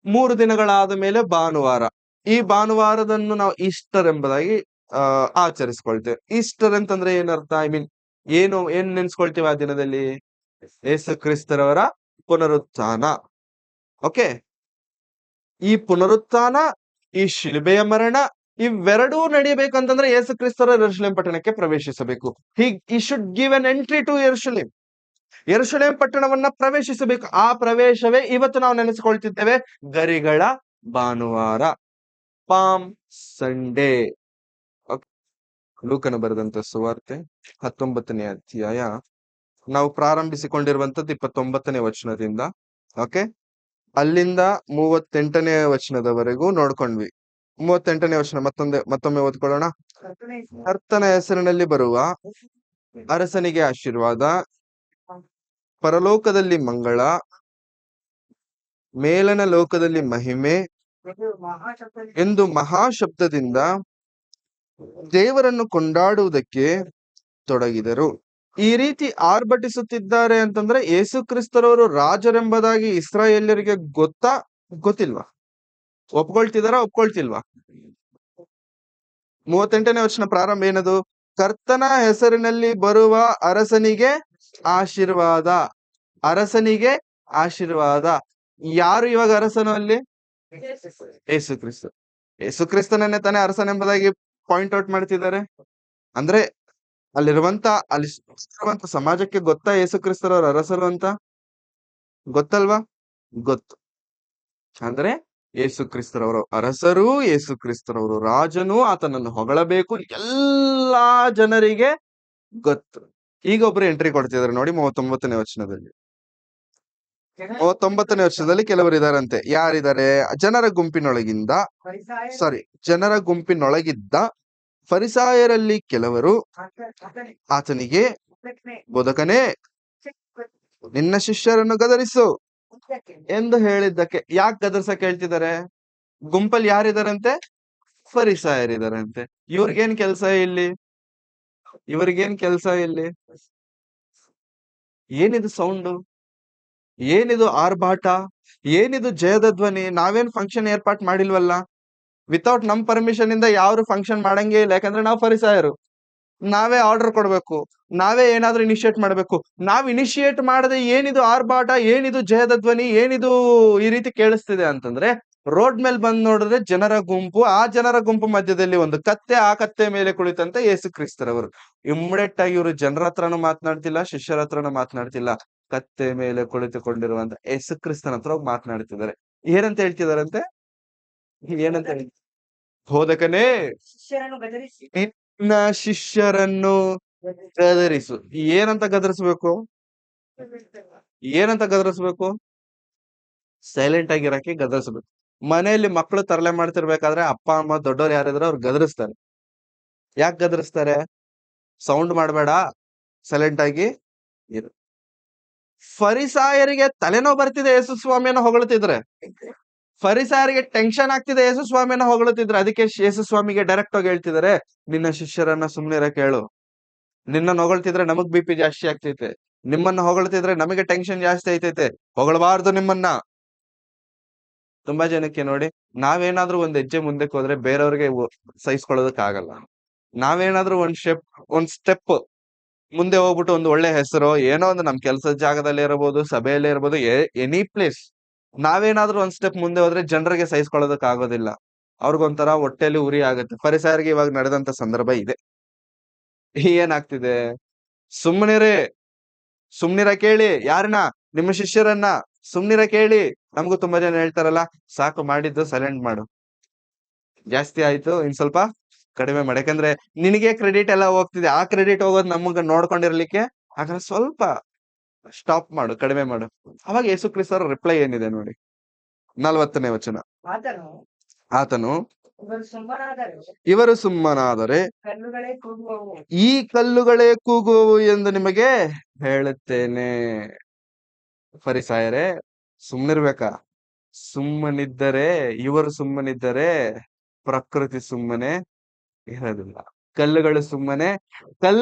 3 ದಿನಗಳಾದ ಮೇಲೆ ಭಾನುವಾರ. ಈ ಭಾನುವಾರದನ್ನು ನಾವು ಈಸ್ಟರ್ ಎಂಬುದಾಗಿ ಆಚರಿಸ್ಕೊಳ್ತೇವೆ. ಈಸ್ಟರ್ ಅಂತಂದ್ರೆ ಏನರ್ಥ? ಐ ಮೀನ್ ಏನ್ ನೆನ್ಸ್ಕೊಳ್ತೇವೆ ಆ ದಿನದಲ್ಲಿ? ಯೇಸು ಕ್ರಿಸ್ತರವರ ಪುನರುತ್ಥಾನ. ಓಕೆ, ಈ ಪುನರುತ್ಥಾನ, ಈ ಶಿಲುಬೆಯ ಮರಣ, ಇವೆರಡೂ ನಡಿಬೇಕಂತಂದ್ರೆ ಯೇಸು ಕ್ರಿಸ್ತರ ಯೆರೂಸಲೇಮ್ ಪಟ್ಟಣಕ್ಕೆ ಪ್ರವೇಶಿಸಬೇಕು. he should give an entry to ಯೆರೂಸಲೇಮ್. ಯೆರೂಸಲೇಮ್ ಪಟ್ಟಣವನ್ನ ಪ್ರವೇಶಿಸಬೇಕು. ಆ ಪ್ರವೇಶವೇ ಇವತ್ತು ನಾವು ನೆನೆಸಿಕೊಳ್ತಿದ್ದೇವೆ, ಗರಿಗಳ ಭಾನುವಾರ, ಪಾಮ್ ಸಂಡೇ. ಲೂಕನ ಬರೆದಂತ ಸುವಾರ್ತೆ 19ನೇ ಅಧ್ಯಾಯ, ನಾವು ಪ್ರಾರಂಭಿಸಿಕೊಂಡಿರುವಂತದ್ದು 29ನೇ ವಚನದಿಂದ. ಓಕೆ, ಅಲ್ಲಿಂದ 38ನೇ ವಚನದವರೆಗೂ ನೋಡ್ಕೊಂಡ್ವಿ. 38ನೇ ವಚನ ಮತ್ತೊಮ್ಮೆ ಓದ್ಕೊಳ್ಳೋಣ. ಕರ್ತನ ಹೆಸರಿನಲ್ಲಿ ಬರುವ ಅರಸನಿಗೆ ಆಶೀರ್ವಾದ, ಪರಲೋಕದಲ್ಲಿ ಮಂಗಳ, ಮೇಲನ ಲೋಕದಲ್ಲಿ ಮಹಿಮೆ, ಎಂದು ಮಹಾಶಬ್ದದಿಂದ ದೇವರನ್ನು ಕೊಂಡಾಡುವುದಕ್ಕೆ ತೊಡಗಿದರು. ಈ ರೀತಿ ಆರ್ಭಟಿಸುತ್ತಿದ್ದಾರೆ ಅಂತಂದ್ರೆ ಯೇಸು ಕ್ರಿಸ್ತರವರು ರಾಜರೆಂಬುದಾಗಿ ಇಸ್ರಾಯೇಲ್ಯರಿಗೆ ಗೊತ್ತಿಲ್ವಾ? ಒಪ್ಕೊಳ್ತಿದಾರ, ಒಪ್ಕೊಳ್ತಿಲ್ವಾ? 38ನೇ ವಚನ ಪ್ರಾರಂಭ ಏನದು? ಕರ್ತನ ಹೆಸರಿನಲ್ಲಿ ಬರುವ ಅರಸನಿಗೆ ಆಶೀರ್ವಾದ. ಅರಸನಿಗೆ ಆಶೀರ್ವಾದ. ಯಾರು ಇವಾಗ ಅರಸನು ಅಲ್ಲಿ? ಯೇಸು ಕ್ರಿಸ್ತ. ಯೇಸು ಕ್ರಿಸ್ತನನ್ನೇ ತಾನೇ ಅರಸನೆಂಬುದಾಗಿ ಪಾಯಿಂಟ್ ಔಟ್ ಮಾಡ್ತಿದ್ದಾರೆ. ಅಂದ್ರೆ ಅಲ್ಲಿರುವಂತ ಸಮಾಜಕ್ಕೆ ಗೊತ್ತಾ ಯೇಸು ಕ್ರಿಸ್ತರವ್ರ ಅರಸರು ಅಂತ? ಗೊತ್ತಲ್ವಾ? ಗೊತ್ತು. ಅಂದ್ರೆ ಯೇಸು ಕ್ರಿಸ್ತರವರು ಅರಸರು, ಯೇಸು ಕ್ರಿಸ್ತರವರು ರಾಜನು, ಆತನನ್ನು ಹೊಗಳಬೇಕು, ಎಲ್ಲಾ ಜನರಿಗೆ ಗೊತ್ತು. ಈಗ ಒಬ್ರು ಎಂಟ್ರಿ ಕೊಡ್ತಿದ್ದಾರೆ ನೋಡಿ 39ನೇ ವಚನದಲ್ಲಿ. 39ನೇ ವರ್ಷದಲ್ಲಿ ಕೆಲವರು ಇದಾರಂತೆ. ಯಾರಿದ್ದಾರೆ? ಜನರ ಗುಂಪಿನೊಳಗಿದ್ದ ಫರಿಸಾಯರಲ್ಲಿ ಕೆಲವರು ಆತನಿಗೆ, ಬೋಧಕನೇ, ನಿನ್ನ ಶಿಷ್ಯರನ್ನು ಗದರಿಸು ಎಂದು ಹೇಳಿದ್ದಕ್ಕೆ. ಯಾಕೆ ಗದರ್ಸಕ್ ಹೇಳ್ತಿದ್ದಾರೆ? ಗುಂಪಲ್ಲಿ ಯಾರಿದಾರಂತೆ? ಫರಿಸಾಯರಿದಾರಂತೆ. ಇವ್ರಿಗೇನ್ ಕೆಲ್ಸ ಇಲ್ಲಿ? ಏನಿದು ಸೌಂಡು? ಏನಿದು ಆರ್ಭಾಟ? ಏನಿದು ಜಯದ ಧ್ವನಿ? ನಾವೇನ್ ಫಂಕ್ಷನ್ ಏರ್ಪಾಟ್ ಮಾಡಿಲ್ವಲ್ಲ. ವಿತೌಟ್ ನಮ್ ಪರ್ಮಿಷನ್ ಇಂದ ಯಾರು ಫಂಕ್ಷನ್ ಮಾಡಂಗೇ ಇಲ್ಲ. ಯಾಕಂದ್ರೆ ನಾವು ಫರಿಸಾಯರು. ನಾವೇ ಆರ್ಡರ್ ಕೊಡ್ಬೇಕು, ನಾವೇ ಏನಾದ್ರೂ ಇನಿಶಿಯೇಟ್ ಮಾಡ್ಬೇಕು. ನಾವ್ ಇನಿಶಿಯೇಟ್ ಮಾಡದೆ ಏನಿದು ಆರ್ಭಾಟ, ಏನಿದು ಜಯದ ಧ್ವನಿ, ಏನಿದು ಈ ರೀತಿ ಕೇಳಿಸ್ತಿದೆ ಅಂತಂದ್ರೆ ರೋಡ್ ಮೇಲೆ ಬಂದ್ ನೋಡಿದ್ರೆ ಜನರ ಗುಂಪು, ಆ ಜನರ ಗುಂಪು ಮಧ್ಯದಲ್ಲಿ ಒಂದು ಕತ್ತೆ, ಆ ಕತ್ತೆ ಮೇಲೆ ಕುಳಿತಂತೆ ಯೇಸು ಕ್ರಿಸ್ತರವರು. ಇಮ್ಮಿಡಿಯೇಟ್ ಆಗಿ ಇವರು ಜನರ ಹತ್ರನೂ ಮಾತನಾಡ್ತಿಲ್ಲ, ಶಿಷ್ಯರ ಹತ್ರನೂ ಮಾತನಾಡ್ತಿಲ್ಲ. ಕತ್ತೆ ಮೇಲೆ ಕುಳಿತುಕೊಂಡಿರುವಂತ ಯೇಸು ಕ್ರಿಸ್ತನ ಹತ್ರ ಹೋಗಿ ಮಾತನಾಡ್ತಿದ್ದಾರೆ. ಏನಂತ ಹೇಳ್ತಿದಾರಂತೆ? ಏನಂತ ಹೇಳಿ? ಬೋಧಕನೇ, ನಿನ್ನ ಶಿಷ್ಯರನ್ನು ಗದರಿಸು. ಏನಂತ ಗದರಿಸ್ಬೇಕು? ಸೈಲೆಂಟ್ ಆಗಿರಕ್ಕೆ ಗದರಿಸ್ಬೇಕು. ಮನೆಯಲ್ಲಿ ಮಕ್ಕಳು ತರಲೆ ಮಾಡ್ತಿರ್ಬೇಕಾದ್ರೆ ಅಪ್ಪ ಅಮ್ಮ ದೊಡ್ಡವ್ರು ಯಾರಿದ್ರೆ ಅವ್ರು ಗದರಿಸ್ತಾರೆ. ಯಾಕೆ ಗದರಿಸ್ತಾರೆ? ಸೌಂಡ್ ಮಾಡ್ಬೇಡ, ಸೈಲೆಂಟ್ ಆಗಿ ಇರು. ಫರಿಸಾಯರಿಗೆ ತಲೆನೋವು ಬರ್ತಿದೆ ಯೇಸು ಸ್ವಾಮಿಯನ್ನ ಹೊಗಳ್ತಿದ್ರೆ. ಫರಿಸಾಯರಿಗೆ ಟೆನ್ಷನ್ ಆಗ್ತಿದೆ ಯೇಸು ಸ್ವಾಮಿಯನ್ನ ಹೊಗಳ್ತಿದ್ರೆ. ಅದಕ್ಕೆ ಯೇಸು ಸ್ವಾಮಿಗೆ ಡೈರೆಕ್ಟ್ ಆಗಿ ಹೇಳ್ತಿದ್ದಾರೆ, ನಿನ್ನ ಶಿಷ್ಯರನ್ನ ಸುಮ್ನಿರಕ್ಕೆ ಹೇಳು. ನಿನ್ನ ಹೊಗಳ್ತಿದ್ರೆ ನಮಗ್ BP ಜಾಸ್ತಿ ಆಗ್ತೈತೆ, ನಿಮ್ಮನ್ನ ಹೊಗಳ್ತಿದ್ರೆ ನಮಗೆ ಟೆನ್ಷನ್ ಜಾಸ್ತಿ ಐತೈತೆ, ಹೊಗಳಬಾರ್ದು ನಿಮ್ಮನ್ನ. ತುಂಬಾ ಜನಕ್ಕೆ ನೋಡಿ, ನಾವೇನಾದ್ರೂ ಒಂದ್ ಹೆಜ್ಜೆ ಮುಂದಕ್ಕೆ ಹೋದ್ರೆ ಬೇರೆಯವ್ರಿಗೆ ಸಹಿಸ್ಕೊಳ್ಳೋದಕ್ ಆಗಲ್ಲ. ನಾವೇನಾದ್ರೂ ಒಂದ್ ಸ್ಟೆಪ್ ಮುಂದೆ ಹೋಗ್ಬಿಟ್ಟು ಒಂದು ಒಳ್ಳೆ ಹೆಸರು, ಏನೋ ಒಂದು ನಮ್ ಕೆಲ್ಸದ ಜಾಗದಲ್ಲಿ ಇರಬಹುದು, ಸಭೆಯಲ್ಲೇ ಇರಬಹುದು, ಎನಿ ಪ್ಲೇಸ್, ನಾವೇನಾದ್ರೂ ಒಂದ್ ಸ್ಟೆಪ್ ಮುಂದೆ ಹೋದ್ರೆ ಜನರಿಗೆ ಸಹಿಸ್ಕೊಳ್ಳೋದಕ್ ಆಗೋದಿಲ್ಲ. ಅವ್ರಿಗೊಂಥರ ಹೊಟ್ಟೆಲಿ ಉರಿ ಆಗುತ್ತೆ. ಫರಿಸಾಯರಿಗೆ ಇವಾಗ ನಡೆದಂತ ಸಂದರ್ಭ ಇದೆ. ಏನಾಗ್ತಿದೆ? ಸುಮ್ನಿರ ಕೇಳಿ. ಯಾರನ್ನ? ನಿಮ್ಮ ಶಿಷ್ಯರನ್ನ ಸುಮ್ನಿರ ಕೇಳಿ. ನಮಗೂ ತುಂಬಾ ಜನ ಹೇಳ್ತಾರಲ್ಲ, ಸಾಕು ಮಾಡಿದ್ದು ಸೈಲೆಂಟ್ ಮಾಡು, ಜಾಸ್ತಿ ಆಯ್ತು ಇನ್ ಸ್ವಲ್ಪ ಕಡಿಮೆ ಮಾಡಿ. ಯಾಕಂದ್ರೆ ನಿನಗೆ ಕ್ರೆಡಿಟ್ ಎಲ್ಲ ಹೋಗ್ತಿದೆ, ಆ ಕ್ರೆಡಿಟ್ ಹೋಗೋದು ನಮಗ ನೋಡ್ಕೊಂಡಿರ್ಲಿಕ್ಕೆ. ಹಾಗಾದ್ರೆ ಸ್ವಲ್ಪ ಸ್ಟಾಪ್ ಮಾಡು, ಕಡಿಮೆ ಮಾಡು. ಅವಾಗ ಯೇಸು ಕ್ರಿಸ್ತರ ರಿಪ್ಲೈ ಏನಿದೆ ನೋಡಿ, 40ನೇ ವಚನ. ಆತನು, ಇವರು ಸುಮ್ಮನಾದರೆ ಈ ಕಲ್ಲುಗಳೇ ಕೂಗುವವು ಎಂದು ನಿಮಗೆ ಹೇಳುತ್ತೇನೆ. ಫರಿಸಾಯರೇ, ಸುಮ್ಮನಿರ್ಬೇಕಾ? ಇವರು ಸುಮ್ಮನಿದ್ದರೆ ಪ್ರಕೃತಿ ಸುಮ್ಮನೆ ಇರೋದಿಲ್ಲ. ಕಲ್ಲುಗಳು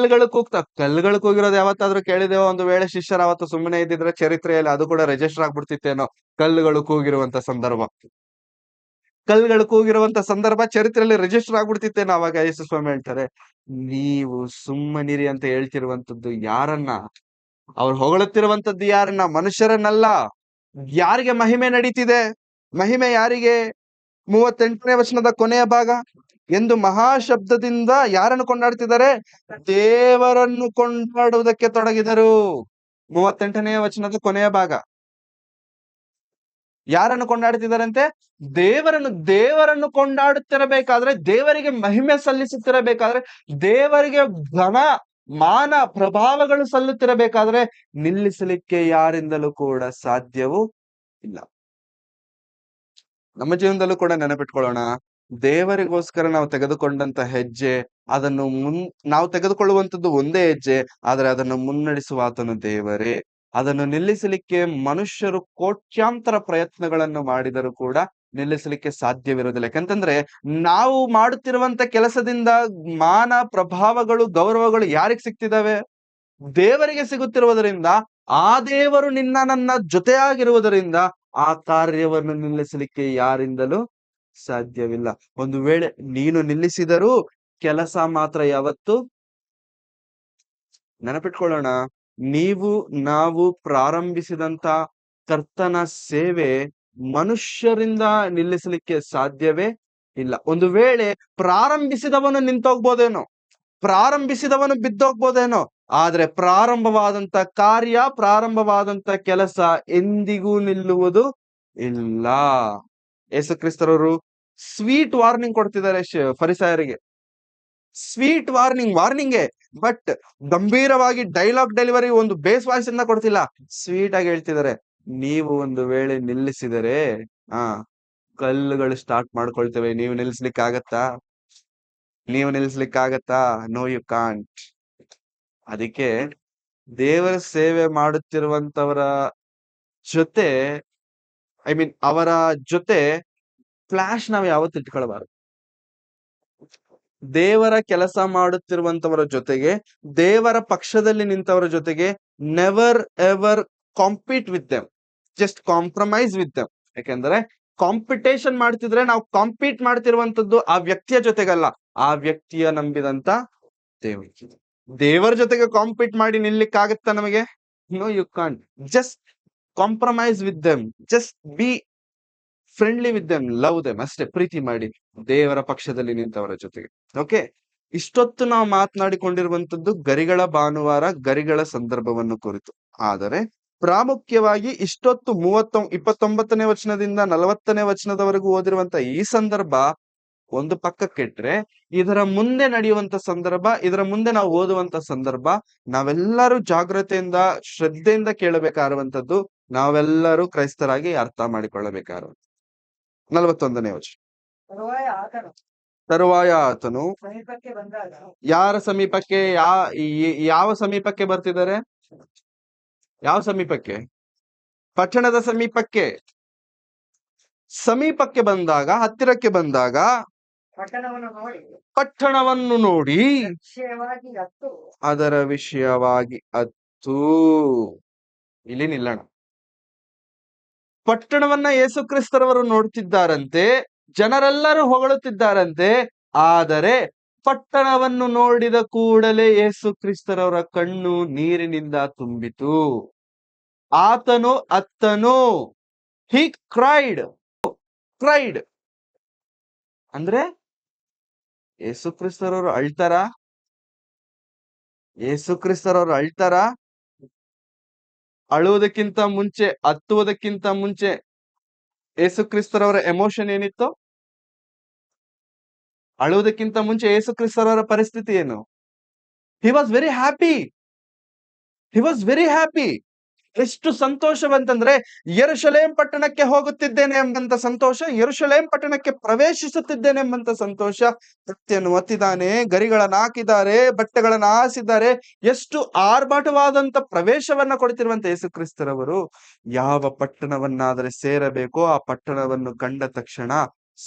ಕೂಗಿರೋದು ಯಾವತ್ತಾದ್ರೂ ಕೇಳಿದೇವೋ? ಒಂದು ವೇಳೆ ಶಿಷ್ಯರು ಅವತ್ತು ಸುಮ್ಮನೆ ಇದ್ದಿದ್ರೆ ಚರಿತ್ರೆಯಲ್ಲಿ ಅದು ಕೂಡ ರಿಜಿಸ್ಟರ್ ಆಗ್ಬಿಡ್ತಿತ್ತೇನೋ. ಕಲ್ಲುಗಳು ಕೂಗಿರುವಂತ ಸಂದರ್ಭ ಚರಿತ್ರೆಯಲ್ಲಿ ರಿಜಿಸ್ಟರ್ ಆಗ್ಬಿಡ್ತಿತ್ತೇನೋ. ಅವಾಗ ಯೇಸು ಸ್ವಾಮಿ ಹೇಳ್ತಾರೆ, ನೀವು ಸುಮ್ಮನಿರಿ ಅಂತ ಹೇಳ್ತಿರುವಂತದ್ದು ಯಾರನ್ನ? ಅವ್ರು ಹೊಗಳುತ್ತಿರುವಂತದ್ದು ಯಾರನ್ನ? ಮನುಷ್ಯರನ್ನಲ್ಲ. ಯಾರಿಗೆ ಮಹಿಮೆ ನಡೀತಿದೆ? ಮಹಿಮೆ ಯಾರಿಗೆ? 38ನೇ ವಚನದ ಕೊನೆಯ ಭಾಗ, ಎಂದು ಮಹಾಶಬ್ದದಿಂದ ಯಾರನ್ನು ಕೊಂಡಾಡ್ತಿದ್ದಾರೆ? ದೇವರನ್ನು ಕೊಂಡಾಡುವುದಕ್ಕೆ ತೊಡಗಿದರು. 38ನೇ ವಚನದ ಕೊನೆಯ ಭಾಗ. ಯಾರನ್ನು ಕೊಂಡಾಡ್ತಿದಾರಂತೆ? ದೇವರನ್ನು ಕೊಂಡಾಡುತ್ತಿರಬೇಕಾದ್ರೆ, ದೇವರಿಗೆ ಮಹಿಮೆ ಸಲ್ಲಿಸುತ್ತಿರಬೇಕಾದ್ರೆ, ದೇವರಿಗೆ ಘನ ಮಾನ ಪ್ರಭಾವಗಳು ಸಲ್ಲುತ್ತಿರಬೇಕಾದ್ರೆ ನಿಲ್ಲಿಸಲಿಕ್ಕೆ ಯಾರಿಂದಲೂ ಕೂಡ ಸಾಧ್ಯವೂ ಇಲ್ಲ. ನಮ್ಮ ಜೀವನದಲ್ಲೂ ಕೂಡ ನೆನಪಿಟ್ಕೊಳ್ಳೋಣ, ದೇವರಿಗೋಸ್ಕರ ನಾವು ತೆಗೆದುಕೊಂಡಂತ ಹೆಜ್ಜೆ, ಅದನ್ನು ನಾವು ತೆಗೆದುಕೊಳ್ಳುವಂತದ್ದು ಒಂದೇ ಹೆಜ್ಜೆ, ಆದ್ರೆ ಅದನ್ನು ಮುನ್ನಡೆಸುವ ಆತನು ದೇವರೇ. ಅದನ್ನು ನಿಲ್ಲಿಸಲಿಕ್ಕೆ ಮನುಷ್ಯರು ಕೋಟ್ಯಾಂತರ ಪ್ರಯತ್ನಗಳನ್ನು ಮಾಡಿದರೂ ಕೂಡ ನಿಲ್ಲಿಸಲಿಕ್ಕೆ ಸಾಧ್ಯವಿರೋದಿಲ್ಲ. ಯಾಕಂತಂದ್ರೆ ನಾವು ಮಾಡುತ್ತಿರುವಂತ ಕೆಲಸದಿಂದ ಮಾನ ಪ್ರಭಾವಗಳು ಗೌರವಗಳು ಯಾರಿಗ್ ಸಿಗ್ತಿದಾವೆ? ದೇವರಿಗೆ ಸಿಗುತ್ತಿರುವುದರಿಂದ, ಆ ದೇವರು ನನ್ನ ಜೊತೆಯಾಗಿರುವುದರಿಂದ ಆ ಕಾರ್ಯವನ್ನು ನಿಲ್ಲಿಸಲಿಕ್ಕೆ ಯಾರಿಂದಲೂ ಸಾಧ್ಯವಿಲ್ಲ. ಒಂದು ವೇಳೆ ನೀನು ನಿಲ್ಲಿಸಿದರೂ ಕೆಲಸ ಮಾತ್ರ ಯಾವತ್ತು ನೆನಪಿಟ್ಕೊಳ್ಳೋಣ. ನಾವು ಪ್ರಾರಂಭಿಸಿದಂತ ಕರ್ತನ ಸೇವೆ ಮನುಷ್ಯರಿಂದ ನಿಲ್ಲಿಸಲಿಕ್ಕೆ ಸಾಧ್ಯವೇ ಇಲ್ಲ. ಒಂದು ವೇಳೆ ಪ್ರಾರಂಭಿಸಿದವನು ನಿಂತೋಗ್ಬೋದೇನೋ, ಪ್ರಾರಂಭಿಸಿದವನು ಬಿದ್ದೋಗ್ಬೋದೇನೋ, ಆದ್ರೆ ಪ್ರಾರಂಭವಾದಂತ ಕಾರ್ಯ, ಪ್ರಾರಂಭವಾದಂತ ಕೆಲಸ ಎಂದಿಗೂ ನಿಲ್ಲುವುದು ಇಲ್ಲ. ಯೇಸು ಕ್ರಿಸ್ತರವರು ಸ್ವೀಟ್ ವಾರ್ನಿಂಗ್ ಕೊಡ್ತಿದ್ದಾರೆ ಫರಿಸಾಯರಿಗೆ. ಸ್ವೀಟ್ ವಾರ್ನಿಂಗ್ ಬಟ್ ಗಂಭೀರವಾಗಿ ಡೈಲಾಗ್ ಡೆಲಿವರಿ ಒಂದು ಬೇಸ್ ವಾಯ್ಸ್ ಇಂದ ಕೊಡ್ತಿಲ್ಲ, ಸ್ವೀಟ್ ಆಗಿ ಹೇಳ್ತಿದ್ದಾರೆ. ನೀವು ಒಂದು ವೇಳೆ ನಿಲ್ಲಿಸಿದರೆ ಕಲ್ಲುಗಳು ಸ್ಟಾರ್ಟ್ ಮಾಡ್ಕೊಳ್ತೇವೆ. ನೀವು ನಿಲ್ಲಿಸ್ಲಿಕ್ಕಾಗತ್ತಾ? No you can't. ಅದಕ್ಕೆ ದೇವರ ಸೇವೆ ಮಾಡುತ್ತಿರುವಂತವರ ಜೊತೆ, ಅವರ ಜೊತೆ ಫ್ಲಾಶ್ ನಾವು ಯಾವತ್ತು ಇಟ್ಕೊಳ್ಬಾರ್ದು. ದೇವರ ಕೆಲಸ ಮಾಡುತ್ತಿರುವಂತವರ ಜೊತೆಗೆ, ದೇವರ ಪಕ್ಷದಲ್ಲಿ ನಿಂತವರ ಜೊತೆಗೆ never ever compete with them, just compromise with them. ಯಾಕೆಂದ್ರೆ ಕಾಂಪಿಟೇಷನ್ ಮಾಡ್ತಿದ್ರೆ ನಾವು ಕಾಂಪೀಟ್ ಮಾಡ್ತಿರುವಂತದ್ದು ಆ ವ್ಯಕ್ತಿಯ ಜೊತೆಗಲ್ಲ, ಆ ವ್ಯಕ್ತಿಯ ನಂಬಿದಂತ ದೇವರ ಜೊತೆಗೆ ಕಾಂಪೀಟ್ ಮಾಡಿ ನಿಲ್ಲಿಕ್ಕಾಗತ್ತಾ ನಮಗೆ? No you can't. Just compromise with them, just be friendly with them, love them, ಅಷ್ಟೇ. ಪ್ರೀತಿ ಮಾಡಿ ದೇವರ ಪಕ್ಷದಲ್ಲಿ ನಿಂತವರ ಜೊತೆಗೆ. ಓಕೆ, ಇಷ್ಟೊತ್ತು ನಾವು ಮಾತನಾಡಿಕೊಂಡಿರುವಂತದ್ದು ಗರಿಗಳ ಭಾನುವಾರ, ಗರಿಗಳ ಸಂದರ್ಭವನ್ನು ಕುರಿತು. ಆದರೆ ಪ್ರಾಮುಖ್ಯವಾಗಿ ಇಷ್ಟೊತ್ತು 29ನೇ ವಚನದಿಂದ 40ನೇ ವಚನದವರೆಗೂ ಓದಿರುವಂತ ಈ ಸಂದರ್ಭ ಒಂದು ಪಕ್ಕಕ್ಕಿಟ್ರೆ, ಇದರ ಮುಂದೆ ನಡೆಯುವಂತ ಸಂದರ್ಭ, ಇದರ ಮುಂದೆ ನಾವು ಓದುವಂತ ಸಂದರ್ಭ ನಾವೆಲ್ಲರೂ ಜಾಗ್ರತೆಯಿಂದ ಶ್ರದ್ಧೆಯಿಂದ ಕೇಳಬೇಕಾಗಿರುವಂತದ್ದು, ನಾವೆಲ್ಲರೂ ಕ್ರೈಸ್ತರಾಗಿ ಅರ್ಥ ಮಾಡಿಕೊಳ್ಳಬೇಕಾಗಿರುವಂತ 41ನೇ ವಚನ. ತರುವಾಯ ಆತನು ಯಾರ ಸಮೀಪಕ್ಕೆ, ಯಾವ ಸಮೀಪಕ್ಕೆ ಬರ್ತಿದ್ದಾರೆ? ಯಾವ ಸಮೀಪಕ್ಕೆ? ಪಟ್ಟಣದ ಸಮೀಪಕ್ಕೆ ಬಂದಾಗ, ಹತ್ತಿರಕ್ಕೆ ಬಂದಾಗ ಪಟ್ಟಣವನ್ನು ನೋಡಿ ಅದರ ವಿಷಯವಾಗಿ ಅತ್ತು. ಇಲ್ಲಿ ನಿಲ್ಲೋಣ. ಪಟ್ಟಣವನ್ನ ಯೇಸು ಕ್ರಿಸ್ತರವರು ನೋಡ್ತಿದ್ದಾರಂತೆ, ಜನರೆಲ್ಲರೂ ಹೊಗಳುತ್ತಿದ್ದಾರಂತೆ. ಆದರೆ ಪಟ್ಟಣವನ್ನು ನೋಡಿದ ಕೂಡಲೇ ಯೇಸು ಕ್ರಿಸ್ತರವರ ಕಣ್ಣು ನೀರಿನಿಂದ ತುಂಬಿತು. ಆತನು ಅತ್ತನು. ಹಿ ಕ್ರೈಡ್. ಅಂದ್ರೆ ಯೇಸು ಕ್ರಿಸ್ತರವರು ಅಳ್ತಾರ? ಅಳುವುದಕ್ಕಿಂತ ಮುಂಚೆ, ಹತ್ತುವುದಕ್ಕಿಂತ ಮುಂಚೆ ಯೇಸು ಕ್ರಿಸ್ತರವರ ಎಮೋಷನ್ ಏನಿತ್ತು? ಅಳುವುದಕ್ಕಿಂತ ಮುಂಚೆ ಯೇಸು ಕ್ರಿಸ್ತರವರ ಪರಿಸ್ಥಿತಿ ಏನು? He was very happy. ಎಷ್ಟು ಸಂತೋಷವಂತಂದ್ರೆ, ಯೆರೂಷಲೇಮ್ ಪಟ್ಟಣಕ್ಕೆ ಹೋಗುತ್ತಿದ್ದೇನೆ ಎಂಬಂತ ಸಂತೋಷ, ಯೆರೂಷಲೇಮ್ ಪಟ್ಟಣಕ್ಕೆ ಪ್ರವೇಶಿಸುತ್ತಿದ್ದೇನೆ ಎಂಬಂತ ಸಂತೋಷ. ಕತ್ತಿಯನ್ನು ಒತ್ತಿದ್ದಾನೆ, ಗರಿಗಳನ್ನ ಹಾಕಿದ್ದಾರೆ, ಬಟ್ಟೆಗಳನ್ನ ಹಾಸಿದ್ದಾರೆ. ಎಷ್ಟು ಆರ್ಭಟವಾದಂತ ಪ್ರವೇಶವನ್ನ ಕೊಡ್ತಿರುವಂತ ಯೇಸು ಕ್ರಿಸ್ತರವರು ಯಾವ ಪಟ್ಟಣವನ್ನಾದರೆ ಸೇರಬೇಕೋ ಆ ಪಟ್ಟಣವನ್ನು ಕಂಡ ತಕ್ಷಣ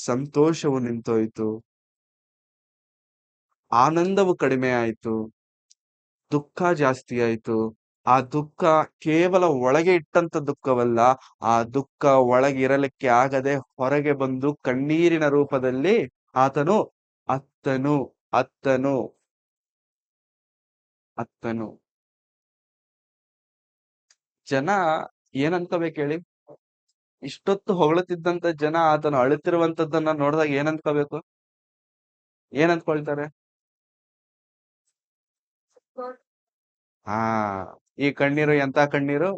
ಸಂತೋಷವು ನಿಂತೋಯ್ತು, ಆನಂದವು ಕಡಿಮೆ ಆಯ್ತು, ದುಃಖ ಜಾಸ್ತಿ ಆಯ್ತು. ಆ ದುಃಖ ಕೇವಲ ಒಳಗೆ ಇಟ್ಟಂತ ದುಃಖವಲ್ಲ, ಆ ದುಃಖ ಒಳಗೆ ಇರಲಿಕ್ಕೆ ಆಗದೆ ಹೊರಗೆ ಬಂದು ಕಣ್ಣೀರಿನ ರೂಪದಲ್ಲಿ ಆತನು ಅತ್ತನು. ಜನ ಏನಂತಬೇಕು ಹೇಳಿ? ಇಷ್ಟೊತ್ತು ಹೊಗಳುತ್ತಿದ್ದಂತ ಜನ ಆತನು ಅಳುತ್ತಿರುವಂತದ್ದನ್ನ ನೋಡಿದಾಗ ಏನಂತ್ಕೊಳ್ತಾರೆ? ಈ ಕಣ್ಣೀರು ಎಂತ ಕಣ್ಣೀರು?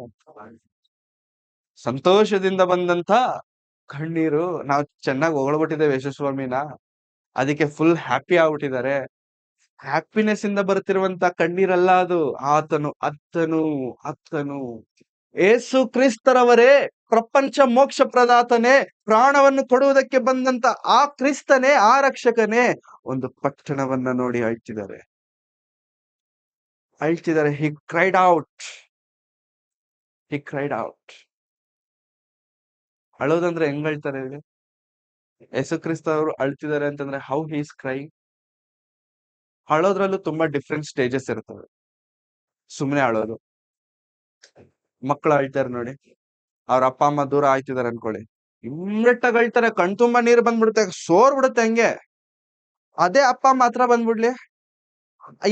ಸಂತೋಷದಿಂದ ಬಂದಂತ ಕಣ್ಣೀರು. ನಾವು ಚೆನ್ನಾಗಿ ಹೊಗಳ್ಬಿಟ್ಟಿದ್ದೇವೆ ಯಶಸ್ವಾಮಿನ, ಅದಕ್ಕೆ ಫುಲ್ ಹ್ಯಾಪಿ ಆಗ್ಬಿಟ್ಟಿದ್ದಾರೆ. ಹ್ಯಾಪಿನೆಸ್ ಇಂದ ಬರ್ತಿರುವಂತ ಕಣ್ಣೀರಲ್ಲ ಅದು. ಆತನು ಅತ್ತನು. ಏಸು ಕ್ರಿಸ್ತರವರೇ, ಪ್ರಪಂಚ ಮೋಕ್ಷ ಪ್ರದಾತನೇ, ಪ್ರಾಣವನ್ನು ಕೊಡುವುದಕ್ಕೆ ಬಂದಂತ ಆ ಕ್ರಿಸ್ತನೇ, ಆ ರಕ್ಷಕನೇ ಒಂದು ಪಟ್ಟಣವನ್ನ ನೋಡಿ ಅಳ್ತಿದ್ದಾರೆ. He cried out. ಅಳೋದಂದ್ರೆ ಹೆಂಗ್ ಹೇಳ್ತಾರೆ ಹೇಳಿ? ಯೇಸು ಕ್ರಿಸ್ತ ಅವರು ಅಳ್ತಿದ್ದಾರೆ ಅಂತಂದ್ರೆ ಹೌ ಹಿ ಇಸ್ ಕ್ರೈಂಗ್. ಅಳೋದ್ರಲ್ಲೂ ತುಂಬಾ ಡಿಫ್ರೆಂಟ್ ಸ್ಟೇಜಸ್ ಇರ್ತವೆ. ಸುಮ್ನೆ ಅಳೋದು, ಮಕ್ಕಳು ಅಳ್ತಾರೆ ನೋಡಿ, ಅವ್ರ ಅಪ್ಪ ಅಮ್ಮ ದೂರ ಆಯ್ತಿದಾರೆ ಅನ್ಕೊಳ್ಳಿ, ಇಮ್ಮಿಡಿಯೇಟ್ ಆಗಿ ಅಳ್ತಾರೆ, ಕಣ್ ತುಂಬಾ ನೀರು ಬಂದ್ಬಿಡುತ್ತೆ, ಸೋರ್ ಬಿಡುತ್ತೆ ಹಂಗೆ. ಅದೇ ಅಪ್ಪ ಅಮ್ಮ ಹತ್ರ ಬಂದ್ಬಿಡ್ಲಿ,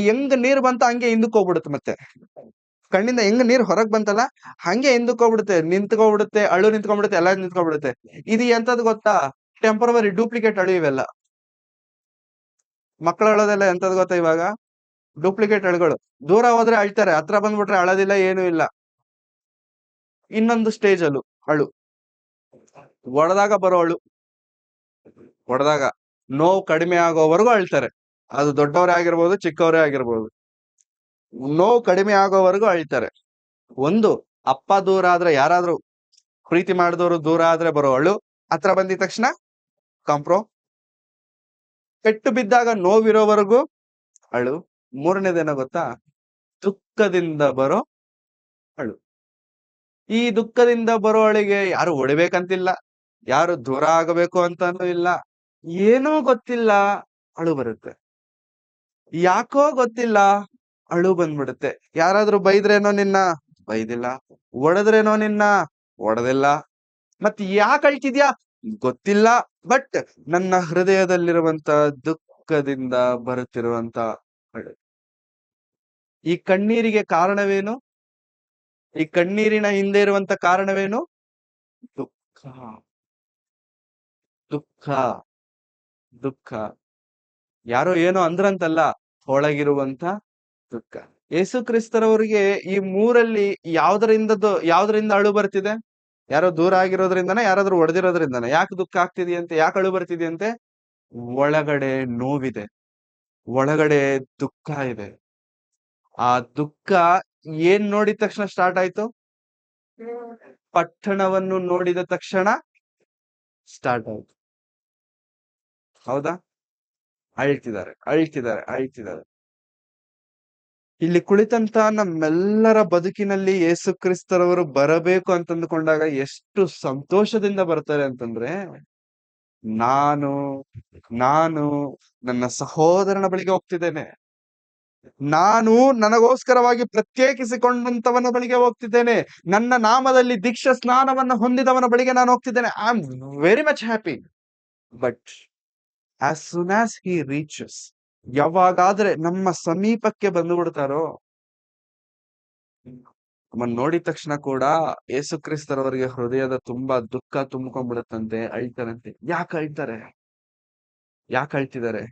ಹೆಂಗ್ ನೀರ್ ಬಂತ ಹಂಗೆ ಹಿಂದಕ್ ಹೋಗ್ಬಿಡುತ್ತೆ, ಮತ್ತೆ ಕಣ್ಣಿಂದ ಹೆಂಗ್ ನೀರ್ ಹೊರಗ್ ಬಂತಲ್ಲ ಹಂಗೆ ಹಿಂದಕ್ ಹೋಗ್ಬಿಡುತ್ತೆ, ನಿಂತ್ಕೊಬಿಡುತ್ತೆ, ಅಳು ನಿಂತ್ಕೊಂಡ್ಬಿಡುತ್ತೆ, ಎಲ್ಲ ನಿಂತ್ಕೊಂಡ್ಬಿಡುತ್ತೆ. ಇದು ಎಂತದ್ ಗೊತ್ತಾ? ಟೆಂಪರವರಿ ಡೂಪ್ಲಿಕೇಟ್ ಅಳು ಇವೆಲ್ಲ. ಮಕ್ಕಳು ಅಳೋದೆಲ್ಲ ಎಂತದ್ ಗೊತ್ತಾ ಇವಾಗ? ಡೂಪ್ಲಿಕೇಟ್ ಅಳುಗಳು. ದೂರ ಹೋದ್ರೆ ಅಳ್ತಾರೆ, ಹತ್ರ ಬಂದ್ಬಿಟ್ರೆ ಅಳೋದಿಲ್ಲ, ಏನೂ ಇಲ್ಲ. ಇನ್ನೊಂದು ಸ್ಟೇಜ್ ಅಳು, ಒಡೆದಾಗ ಬರೋ ಅಳು. ಹೊಡೆದಾಗ ನೋವು ಕಡಿಮೆ ಆಗೋವರೆಗೂ ಅಳ್ತಾರೆ. ಅದು ದೊಡ್ಡವರೇ ಆಗಿರ್ಬೋದು, ಚಿಕ್ಕವರೇ ಆಗಿರ್ಬೋದು, ನೋವು ಕಡಿಮೆ ಆಗೋವರೆಗೂ ಅಳ್ತಾರೆ. ಒಂದು ಅಪ್ಪ ದೂರ ಆದ್ರೆ, ಯಾರಾದ್ರೂ ಪ್ರೀತಿ ಮಾಡಿದವರು ದೂರ ಆದ್ರೆ ಬರೋ ಅಳು, ಹತ್ರ ಬಂದಿದ ತಕ್ಷಣ ಕಾಂಪ್ರೋ. ಪೆಟ್ಟು ಬಿದ್ದಾಗ ನೋವಿರೋವರೆಗೂ ಅಳು. ಮೂರನೇದೇನೋ ಗೊತ್ತಾ? ದುಃಖದಿಂದ ಬರೋ ಅಳು. ಈ ದುಃಖದಿಂದ ಬರೋ ಅಳಿಗೆ ಯಾರು ಹೊಡಿಬೇಕಂತಿಲ್ಲ, ಯಾರು ದೂರ ಆಗಬೇಕು ಅಂತಾನೂ ಇಲ್ಲ, ಏನೋ ಗೊತ್ತಿಲ್ಲ, ಅಳು ಬರುತ್ತೆ. ಯಾಕೋ ಗೊತ್ತಿಲ್ಲ, ಅಳು ಬಂದ್ಬಿಡುತ್ತೆ. ಯಾರಾದ್ರೂ ಬೈದ್ರೇನೋ ನಿನ್ನ, ಬೈದಿಲ್ಲ. ಹೊಡೆದ್ರೇನೋ ನಿನ್ನ, ಹೊಡೆದಿಲ್ಲ. ಮತ್ ಯಾಕೆ ಅಳ್ತಿದ್ಯಾ? ಗೊತ್ತಿಲ್ಲ. ಬಟ್ ನನ್ನ ಹೃದಯದಲ್ಲಿರುವಂತ ದುಃಖದಿಂದ ಬರುತ್ತಿರುವಂತ ಅಳು. ಈ ಕಣ್ಣೀರಿಗೆ ಕಾರಣವೇನು? ಈ ಕಣ್ಣೀರಿನ ಹಿಂದೆ ಇರುವಂತ ಕಾರಣವೇನು? ದುಃಖ, ದುಃಖ, ದುಃಖ. ಯಾರೋ ಏನೋ ಅಂದ್ರಂತಲ್ಲ, ಒಳಗಿರುವಂತ ದುಃಖ. ಯೇಸು ಕ್ರಿಸ್ತರವರಿಗೆ ಈ ಮೂರಲ್ಲಿ ಯಾವ್ದರಿಂದ ಅಳು ಬರ್ತಿದೆ? ಯಾರೋ ದೂರ ಆಗಿರೋದ್ರಿಂದನ, ಯಾರಾದ್ರೂ ಹೊಡೆದಿರೋದ್ರಿಂದನ? ಯಾಕೆ ದುಃಖ ಆಗ್ತಿದೆಯಂತೆ, ಯಾಕೆ ಅಳು ಬರ್ತಿದೆಯಂತೆ? ಒಳಗಡೆ ನೋವಿದೆ, ಒಳಗಡೆ ದುಃಖ ಇದೆ. ಆ ದುಃಖ ಏನ್ ನೋಡಿದ ತಕ್ಷಣ ಸ್ಟಾರ್ಟ್ ಆಯ್ತು? ಪಟ್ಟಣವನ್ನು ನೋಡಿದ ತಕ್ಷಣ ಸ್ಟಾರ್ಟ್ ಆಯ್ತು. ಹೌದಾ? ಅಳ್ತಿದ್ದಾರೆ. ಇಲ್ಲಿ ಕುಳಿತಂತ ನಮ್ಮೆಲ್ಲರ ಬದುಕಿನಲ್ಲಿ ಯೇಸು ಕ್ರಿಸ್ತರವರು ಬರಬೇಕು ಅಂತಂದುಕೊಂಡಾಗ ಎಷ್ಟು ಸಂತೋಷದಿಂದ ಬರ್ತಾರೆ ಅಂತಂದ್ರೆ, ನಾನು ನನ್ನ ಸಹೋದರನ ಬಳಿಗೆ ಹೋಗ್ತಿದ್ದೇನೆ, ನಾನು ನನಗೋಸ್ಕರವಾಗಿ ಪ್ರತ್ಯೇಕಿಸಿಕೊಂಡಂತವನ ಬಳಿಗೆ ಹೋಗ್ತಿದ್ದೇನೆ, ನನ್ನ ನಾಮದಲ್ಲಿ ದೀಕ್ಷಾ ಸ್ನಾನವನ್ನ ಹೊಂದಿದವನ ಬಳಿಗೆ ನಾನು ಹೋಗ್ತಿದ್ದೇನೆ. I am very much happy. But as soon as he reaches, ಯಾವಾಗಾದ್ರೆ ನಮ್ಮ ಸಮೀಪಕ್ಕೆ ಬಂದು ಬಿಡ್ತಾರೋ, ಅವನ್ ನೋಡಿದ ತಕ್ಷಣ ಕೂಡ ಯೇಸು ಕ್ರಿಸ್ತರವರಿಗೆ ಹೃದಯದ ತುಂಬಾ ದುಃಖ ತುಂಬ್ಕೊಂಡ್ಬಿಡುತ್ತಂತೆ, ಅಳ್ತಾರಂತೆ. ಯಾಕೆ ಅಳ್ತಿದ್ದಾರೆ?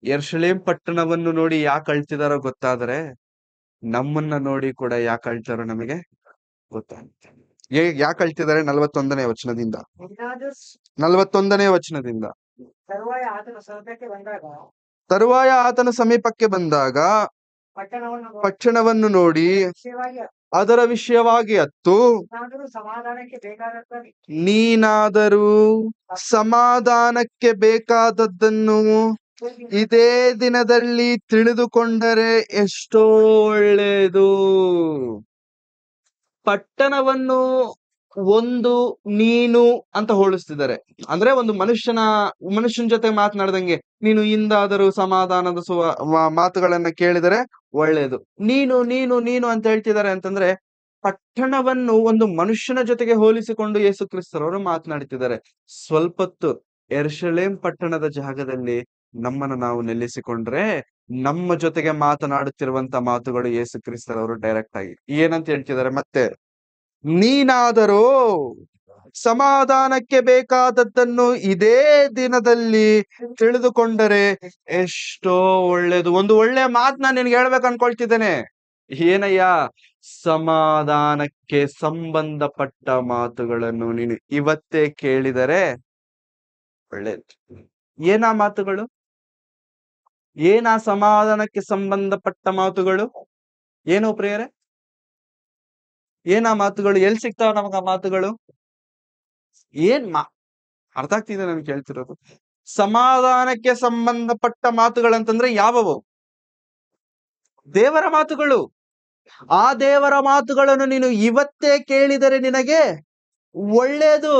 ಯೆರೂಸಲೇಮ್ ಪಟ್ಟಣವನ್ನು ನೋಡಿ ಯಾಕೆ ಅಳ್ತಿದಾರೋ ಗೊತ್ತಾದ್ರೆ, ನಮ್ಮನ್ನ ನೋಡಿ ಕೂಡ ಯಾಕೆ ಅಳ್ತಾರೋ ನಮಗೆ ಗೊತ್ತಾಗುತ್ತೆ. ಯಾಕೆ ಅಳ್ತಿದ್ದಾರೆ? 41ನೇ ವಚನದಿಂದ, 41ನೇ ವಚನದಿಂದ. ತರುವಾಯ ಆತನ ಸಮೀಪಕ್ಕೆ ಬಂದಾಗ ಪಟ್ಟಣವನ್ನು ನೋಡಿ ಅದರ ವಿಷಯವಾಗಿ ಅತ್ತು, ನೀನಾದರೂ ಸಮಾಧಾನಕ್ಕೆ ಬೇಕಾದದ್ದನ್ನು ಇದೇ ದಿನದಲ್ಲಿ ತಿಳಿದುಕೊಂಡರೆ ಎಷ್ಟೋ ಒಳ್ಳೆಯದು. ಪಟ್ಟಣವನ್ನು ಒಂದು ನೀನು ಅಂತ ಹೋಲಿಸ್ತಿದ್ದಾರೆ. ಅಂದ್ರೆ ಒಂದು ಮನುಷ್ಯನ ಜೊತೆ ಮಾತನಾಡ್ದಂಗೆ, ನೀನು ಇಂದಾದರೂ ಸಮಾಧಾನದ ಮಾತುಗಳನ್ನ ಕೇಳಿದರೆ ಒಳ್ಳೆಯದು. ನೀನು ನೀನು ನೀನು ಅಂತ ಹೇಳ್ತಿದ್ದಾರೆ ಅಂತಂದ್ರೆ, ಪಟ್ಟಣವನ್ನು ಒಂದು ಮನುಷ್ಯನ ಜೊತೆಗೆ ಹೋಲಿಸಿಕೊಂಡು ಯೇಸು ಕ್ರಿಸ್ತರವರು ಮಾತನಾಡ್ತಿದ್ದಾರೆ. ಸ್ವಲ್ಪತ್ತು ಯೆರೂಸಲೇಮ್ ಪಟ್ಟಣದ ಜಾಗದಲ್ಲಿ ನಮ್ಮನ್ನು ನಾವು ನಿಲ್ಲಿಸಿಕೊಂಡ್ರೆ, ನಮ್ಮ ಜೊತೆಗೆ ಮಾತನಾಡುತ್ತಿರುವಂತ ಮಾತುಗಳು ಯೇಸು ಕ್ರಿಸ್ತರವರು ಡೈರೆಕ್ಟ್ ಆಗಿ ಏನಂತ ಹೇಳ್ತಿದ್ದಾರೆ? ಮತ್ತೆ ನೀನಾದರೂ ಸಮಾಧಾನಕ್ಕೆ ಬೇಕಾದದ್ದನ್ನು ಇದೇ ದಿನದಲ್ಲಿ ತಿಳಿದುಕೊಂಡರೆ ಎಷ್ಟೋ ಒಳ್ಳೇದು. ಒಂದು ಒಳ್ಳೆ ಮಾತನ್ನ ನಿನ್ಗೆ ಹೇಳ್ಬೇಕು ಅನ್ಕೊಳ್ತಿದ್ದೇನೆ. ಏನಯ್ಯ? ಸಮಾಧಾನಕ್ಕೆ ಸಂಬಂಧಪಟ್ಟ ಮಾತುಗಳನ್ನು ನೀನು ಇವತ್ತೇ ಕೇಳಿದರೆ ಒಳ್ಳೇದು. ಏನಾ ಮಾತುಗಳು? ಏನಾ ಸಮಾಧಾನಕ್ಕೆ ಸಂಬಂಧಪಟ್ಟ ಮಾತುಗಳು? ಏನೋ ಪ್ರಿಯರೇ, ಏನಾ ಮಾತುಗಳು? ಎಲ್ಲಿ ಸಿಗ್ತಾವ ನಮಗ ಮಾತುಗಳು? ಅರ್ಥ ಆಗ್ತಿದೆ ನಮ್ಗೆ ಕೇಳ್ತಿರೋದು? ಸಮಾಧಾನಕ್ಕೆ ಸಂಬಂಧಪಟ್ಟ ಮಾತುಗಳಂತಂದ್ರೆ ಯಾವುವು? ದೇವರ ಮಾತುಗಳು. ಆ ದೇವರ ಮಾತುಗಳನ್ನು ನೀನು ಇವತ್ತೇ ಕೇಳಿದರೆ ನಿನಗೆ ಒಳ್ಳೇದು.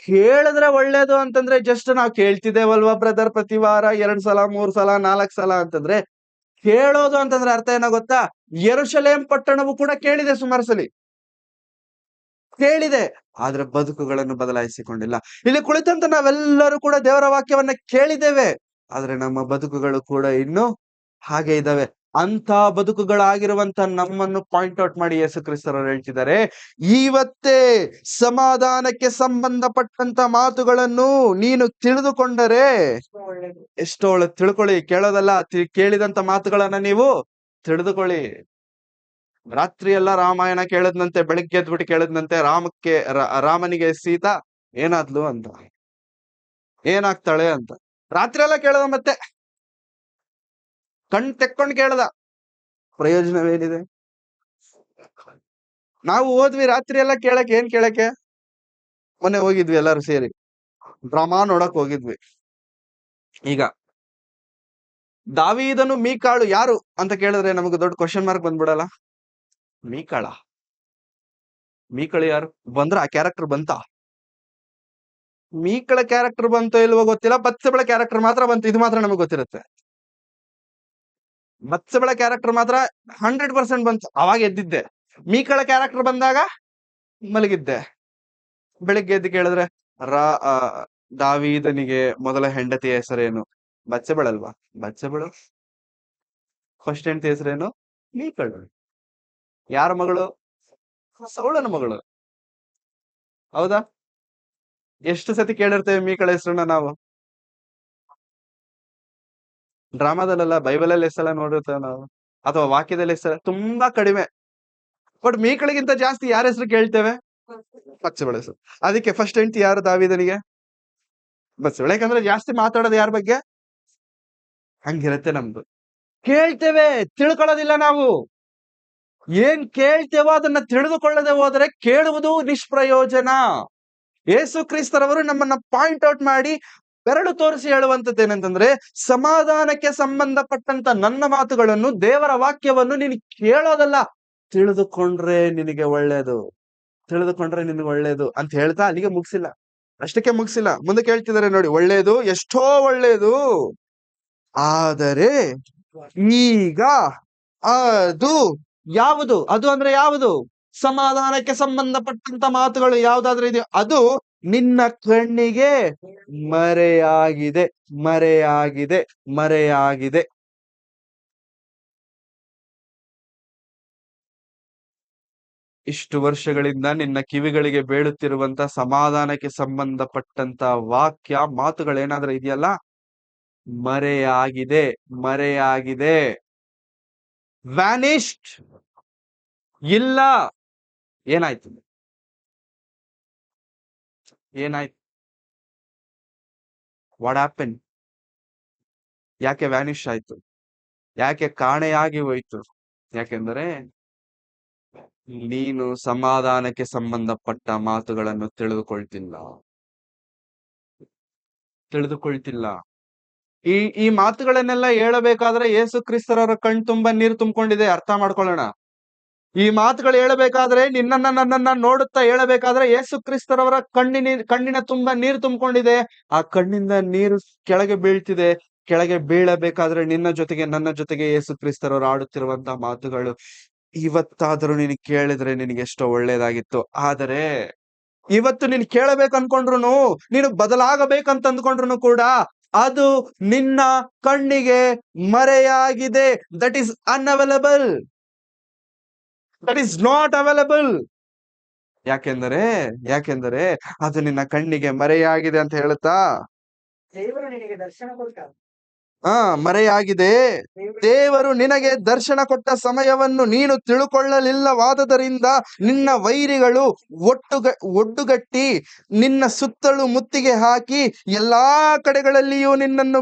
ಕೇಳಿದ್ರೆ ಒಳ್ಳೇದು ಅಂತಂದ್ರೆ ಜಸ್ಟ್ ನಾವು ಕೇಳ್ತಿದ್ದೇವಲ್ವಾ ಬ್ರದರ್, ಪ್ರತಿ ವಾರ 2 ಸಲ 3 ಸಲ 4 ಸಲ ಅಂತಂದ್ರೆ. ಕೇಳೋದು ಅಂತಂದ್ರೆ ಅರ್ಥ ಏನೋ ಗೊತ್ತಾ? ಯೆರೂಷಲೇಮ್ ಪಟ್ಟಣವು ಕೂಡ ಕೇಳಿದೆ, ಸುಮಾರು ಸಲಿ ಕೇಳಿದೆ, ಆದ್ರೆ ಬದುಕುಗಳನ್ನು ಬದಲಾಯಿಸಿಕೊಂಡಿಲ್ಲ. ಇಲ್ಲಿ ಕುಳಿತಂತ ನಾವೆಲ್ಲರೂ ಕೂಡ ದೇವರ ವಾಕ್ಯವನ್ನ ಕೇಳಿದ್ದೇವೆ, ಆದ್ರೆ ನಮ್ಮ ಬದುಕುಗಳು ಕೂಡ ಇನ್ನು ಹಾಗೆ ಇದಾವೆ. ಅಂತ ಬದುಕುಗಳಾಗಿರುವಂತ ನಮ್ಮನ್ನು ಪಾಯಿಂಟ್ ಔಟ್ ಮಾಡಿ ಯೇಸು ಕ್ರಿಸ್ತರು ಹೇಳ್ತಿದ್ದಾರೆ, ಇವತ್ತೇ ಸಮಾಧಾನಕ್ಕೆ ಸಂಬಂಧಪಟ್ಟಂತ ಮಾತುಗಳನ್ನು ನೀನು ತಿಳಿದುಕೊಂಡರೆ ಎಷ್ಟೋ ಒಳ್ಳೆ. ತಿಳ್ಕೊಳ್ಳಿ, ಕೇಳೋದಲ್ಲ, ಕೇಳಿದಂತ ಮಾತುಗಳನ್ನ ನೀವು ತಿಳಿದುಕೊಳ್ಳಿ. ರಾತ್ರಿ ಎಲ್ಲ ರಾಮಾಯಣ ಕೇಳದ್ನಂತೆ, ಬೆಳಿಗ್ಗೆ ಎದ್ಬಿಟ್ಟು ಕೇಳದ್ನಂತೆ, ರಾಮನಿಗೆ ಸೀತಾ ಏನಾದ್ಲು ಅಂತ, ಏನಾಗ್ತಾಳೆ ಅಂತ. ರಾತ್ರಿ ಎಲ್ಲ ಕೇಳದ, ಮತ್ತೆ ಕಣ್ ತೆಕ್ಕೊಂಡ್ ಕೇಳದ, ಪ್ರಯೋಜನವೇನಿದೆ? ನಾವು ಹೋದ್ವಿ ರಾತ್ರಿ ಎಲ್ಲ ಕೇಳಕ್ಕೆ. ಏನ್ ಕೇಳಕ್ಕೆ? ಮೊನ್ನೆ ಹೋಗಿದ್ವಿ ಎಲ್ಲರೂ ಸೇರಿ ಡ್ರಾಮಾ ನೋಡಕ್ ಹೋಗಿದ್ವಿ. ಈಗ ದಾವೀದನು ಮೀಕಾಳು ಯಾರು ಅಂತ ಕೇಳಿದ್ರೆ ನಮಗೆ ದೊಡ್ಡ ಕ್ವಶನ್ ಮಾರ್ಕ್ ಬಂದ್ಬಿಡಲ್ಲ. ಮೀಕಾಳ ಯಾರು ಬಂದ್ರ? ಆ ಕ್ಯಾರೆಕ್ಟರ್ ಬಂತ? ಮೀಕಳ ಕ್ಯಾರೆಕ್ಟರ್ ಬಂತೋ ಇಲ್ವೋ ಗೊತ್ತಿಲ್ಲ, ಬತ್ಸೆಬಳ ಕ್ಯಾರೆಕ್ಟರ್ ಮಾತ್ರ ಬಂತು, ಇದು ಮಾತ್ರ ನಮಗೆ ಗೊತ್ತಿರುತ್ತೆ. ಬತ್ಸೆಬಳ ಕ್ಯಾರೆಕ್ಟರ್ ಮಾತ್ರ 100% ಬಂತು, ಅವಾಗ ಎದ್ದಿದ್ದೆ. ಮೀಕಳ ಕ್ಯಾರೆಕ್ಟರ್ ಬಂದಾಗ ಮಲಗಿದ್ದೆ. ಬೆಳಿಗ್ಗೆ ಎದ್ದು ಕೇಳಿದ್ರೆ ದಾವೀದನಿಗೆ ಮೊದಲ ಹೆಂಡತಿಯ ಹೆಸರೇನು? ಬತ್ಸೆಬಳಲ್ವಾ? ಬತ್ಸೆಬಳು. ಫಸ್ಟ್ ಹೆಂಡತಿ ಹೆಸರೇನು? ಮೀಕಳು. ಯಾರ ಮಗಳು? ಸೌಳನ ಮಗಳು. ಹೌದಾ? ಎಷ್ಟು ಸತಿ ಕೇಳಿರ್ತೇವೆ ಮೀಕಳ ಹೆಸರನ್ನ ನಾವು? ಡ್ರಾಮಾದಲ್ಲೆಲ್ಲ, ಬೈಬಲಲ್ಲಿ ಎಷ್ಟೆಲ್ಲ ನೋಡಿರ್ತೇವೆ ನಾವು, ಅಥವಾ ವಾಕ್ಯದಲ್ಲಿ ಎಷ್ಟೆಲ್ಲ? ತುಂಬಾ ಕಡಿಮೆ. ಬಟ್ ಮೀಕಳಿಗಿಂತ ಜಾಸ್ತಿ ಯಾರ ಹೆಸರು ಕೇಳ್ತೇವೆ? ಬತ್ಸೆಬಳ ಹೆಸರು. ಅದಕ್ಕೆ ಫಸ್ಟ್ ಹೆಂಡತಿ ಯಾರು ದಾವೀದನಿಗೆ? ಬತ್ಸೆಬಳ. ಯಾಕಂದ್ರೆ ಜಾಸ್ತಿ ಮಾತಾಡೋದು ಯಾರ ಬಗ್ಗೆ? ಹಂಗಿರತ್ತೆ ನಮ್ದು. ಕೇಳ್ತೇವೆ, ತಿಳ್ಕೊಳ್ಳೋದಿಲ್ಲ ನಾವು. ಏನ್ ಕೇಳ್ತೇವೋ ಅದನ್ನ ತಿಳಿದುಕೊಳ್ಳದೆ ಹೋದರೆ ಕೇಳುವುದು ನಿಷ್ಪ್ರಯೋಜನ. ಯೇಸು ಕ್ರಿಸ್ತರವರು ನಮ್ಮನ್ನ ಪಾಯಿಂಟ್ ಔಟ್ ಮಾಡಿ ಬೆರಳು ತೋರಿಸಿ ಹೇಳುವಂತದ್ದೇನಂತಂದ್ರೆ, ಸಮಾಧಾನಕ್ಕೆ ಸಂಬಂಧಪಟ್ಟಂತ ನನ್ನ ಮಾತುಗಳನ್ನು, ದೇವರ ವಾಕ್ಯವನ್ನು ನೀನು ಕೇಳೋದಲ್ಲ, ತಿಳಿದುಕೊಂಡ್ರೆ ನಿನಗೆ ಒಳ್ಳೇದು, ತಿಳಿದುಕೊಂಡ್ರೆ ನಿನಗೆ ಒಳ್ಳೇದು ಅಂತ ಹೇಳ್ತಾ ಅಲ್ಲಿಗೆ ಮುಗಿಸಿಲ್ಲ. ಅಷ್ಟಕ್ಕೆ ಮುಗಿಸಿಲ್ಲ, ಮುಂದೆ ಕೇಳ್ತಿದ್ದಾರೆ ನೋಡಿ, ಒಳ್ಳೇದು, ಎಷ್ಟೋ ಒಳ್ಳೇದು, ಆದರೆ ಈಗ ಅದು ಯಾವುದು? ಅದು ಅಂದ್ರೆ ಯಾವುದು? ಸಮಾಧಾನಕ್ಕೆ ಸಂಬಂಧಪಟ್ಟಂತ ಮಾತುಗಳು ಯಾವ್ದಾದ್ರೂ ಇದೆಯೋ ಅದು ನಿನ್ನ ಕಣ್ಣಿಗೆ ಮರೆಯಾಗಿದೆ, ಮರೆಯಾಗಿದೆ, ಮರೆಯಾಗಿದೆ. ಇಷ್ಟು ವರ್ಷಗಳಿಂದ ನಿನ್ನ ಕಿವಿಗಳಿಗೆ ಬೀಳುತ್ತಿರುವಂತ ಸಮಾಧಾನಕ್ಕೆ ಸಂಬಂಧಪಟ್ಟಂತ ವಾಕ್ಯ ಮಾತುಗಳೇನಾದ್ರೂ ಇದೆಯಲ್ಲ, ಮರೆಯಾಗಿದೆ, ಮರೆಯಾಗಿದೆ. ವ್ಯಾನಿಶ್ಡ್. ಇಲ್ಲ. ಏನಾಯ್ತು? ಏನಾಯ್ತು? What happen? ಯಾಕೆ ವ್ಯಾನಿಶ್ ಆಯ್ತು? ಯಾಕೆ ಕಾಣೆಯಾಗಿ ಹೋಯ್ತು? ಯಾಕೆಂದರೆ ನೀನು ಸಮಾಧಾನಕ್ಕೆ ಸಂಬಂಧಪಟ್ಟ ಮಾತುಗಳನ್ನು ತಿಳಿದುಕೊಳ್ತಿಲ್ಲ. ಈ ಮಾತುಗಳನ್ನೆಲ್ಲ ಹೇಳಬೇಕಾದ್ರೆ ಯೇಸು ಕ್ರಿಸ್ತರವರ ಕಣ್ ತುಂಬಾ ನೀರು ತುಂಬಿಕೊಂಡಿದೆ, ಅರ್ಥ ಮಾಡ್ಕೊಳ್ಳೋಣ. ಈ ಮಾತುಗಳು ಹೇಳಬೇಕಾದ್ರೆ, ನಿನ್ನನ್ನ ನನ್ನನ್ನ ನೋಡುತ್ತಾ ಹೇಳಬೇಕಾದ್ರೆ ಯೇಸು ಕ್ರಿಸ್ತರವರ ಕಣ್ಣಿನ ತುಂಬಾ ನೀರು ತುಂಬಿಕೊಂಡಿದೆ. ಆ ಕಣ್ಣಿಂದ ನೀರು ಕೆಳಗೆ ಬೀಳ್ತಿದೆ. ಕೆಳಗೆ ಬೀಳಬೇಕಾದ್ರೆ ನಿನ್ನ ಜೊತೆಗೆ ನನ್ನ ಜೊತೆಗೆ ಯೇಸು ಕ್ರಿಸ್ತರವರು ಆಡುತ್ತಿರುವಂತ ಮಾತುಗಳು ಇವತ್ತಾದ್ರೂ ನೀನು ಕೇಳಿದ್ರೆ ನಿನಗೆ ಎಷ್ಟೋ ಒಳ್ಳೇದಾಗಿತ್ತು. ಆದರೆ ಇವತ್ತು ನೀನು ಕೇಳಬೇಕು ಅನ್ಕೊಂಡ್ರು, ನೀನು ಬದಲಾಗಬೇಕಂತ ಅಂದ್ಕೊಂಡ್ರು ಕೂಡ ಅದು ನಿನ್ನ ಕಣ್ಣಿಗೆ ಮರೆಯಾಗಿದೆ. That is unavailable, that is not available. ಯಾಕೆಂದರೆ ಅದು ನಿನ್ನ ಕಣ್ಣಿಗೆ ಮರೆಯಾಗಿದೆ ಅಂತ ಹೇಳುತ್ತಾ, ದೇವರು ನಿನಗೆ ದರ್ಶನ ಕೊಟ್ಟ. ಮರೆಯಾಗಿದೆ. ದೇವರು ನಿನಗೆ ದರ್ಶನ ಕೊಟ್ಟ ಸಮಯವನ್ನು ನೀನು ತಿಳುಕೊಳ್ಳಲಿಲ್ಲವಾದದರಿಂದ ನಿನ್ನ ವೈರಿಗಳು ಒಡ್ಡುಗಟ್ಟಿ ನಿನ್ನ ಸುತ್ತಲೂ ಮುತ್ತಿಗೆ ಹಾಕಿ ಎಲ್ಲಾ ಕಡೆಗಳಲ್ಲಿಯೂ ನಿನ್ನನ್ನು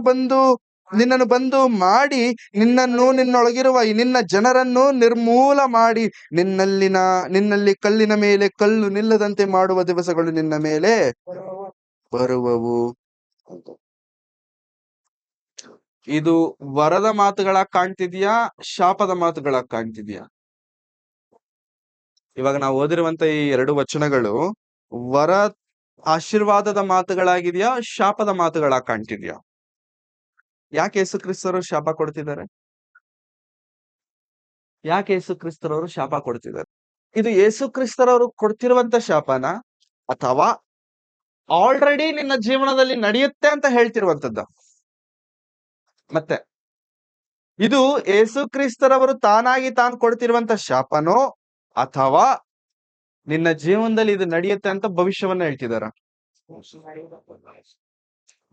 ಬಂದು ಮಾಡಿ ನಿನ್ನೊಳಗಿರುವ ನಿನ್ನ ಜನರನ್ನು ನಿರ್ಮೂಲ ಮಾಡಿ ನಿನ್ನಲ್ಲಿ ಕಲ್ಲಿನ ಮೇಲೆ ಕಲ್ಲು ನಿಲ್ಲದಂತೆ ಮಾಡುವ ದಿವಸಗಳು ನಿನ್ನ ಮೇಲೆ ಬರುವವು. ಇದು ವರದ ಮಾತುಗಳಾಗಿ ಕಾಣ್ತಿದ್ಯಾ, ಶಾಪದ ಮಾತುಗಳಾಗಿ ಕಾಣ್ತಿದ್ಯಾ? ಇವಾಗ ನಾವು ಓದಿರುವಂತ ಈ 2 ವಚನಗಳು ವರ ಆಶೀರ್ವಾದದ ಮಾತುಗಳಾಗಿದೆಯಾ, ಶಾಪದ ಮಾತುಗಳಾಗಿ ಕಾಣ್ತಿದ್ಯಾ? ಯಾಕೆ ಯೇಸು ಕ್ರಿಸ್ತರು ಶಾಪ ಕೊಡ್ತಿದ್ದಾರೆ? ಯಾಕೆ ಯೇಸು ಕ್ರಿಸ್ತರವರು ಶಾಪ ಕೊಡ್ತಿದ್ದಾರೆ? ಇದು ಯೇಸು ಕ್ರಿಸ್ತರವರು ಕೊಡ್ತಿರುವಂತ ಶಾಪನ, ಅಥವಾ ಆಲ್ರೆಡಿ ನಿನ್ನ ಜೀವನದಲ್ಲಿ ನಡೆಯುತ್ತೆ ಅಂತ ಹೇಳ್ತಿರುವಂತದ್ದ? ಮತ್ತೆ ಇದು ಯೇಸು ಕ್ರಿಸ್ತರವರು ತಾನಾಗಿ ತಾನು ಕೊಡ್ತಿರುವಂತ ಶಾಪನೋ, ಅಥವಾ ನಿನ್ನ ಜೀವನದಲ್ಲಿ ಇದು ನಡೆಯುತ್ತೆ ಅಂತ ಭವಿಷ್ಯವನ್ನ ಹೇಳ್ತಿದಾರ?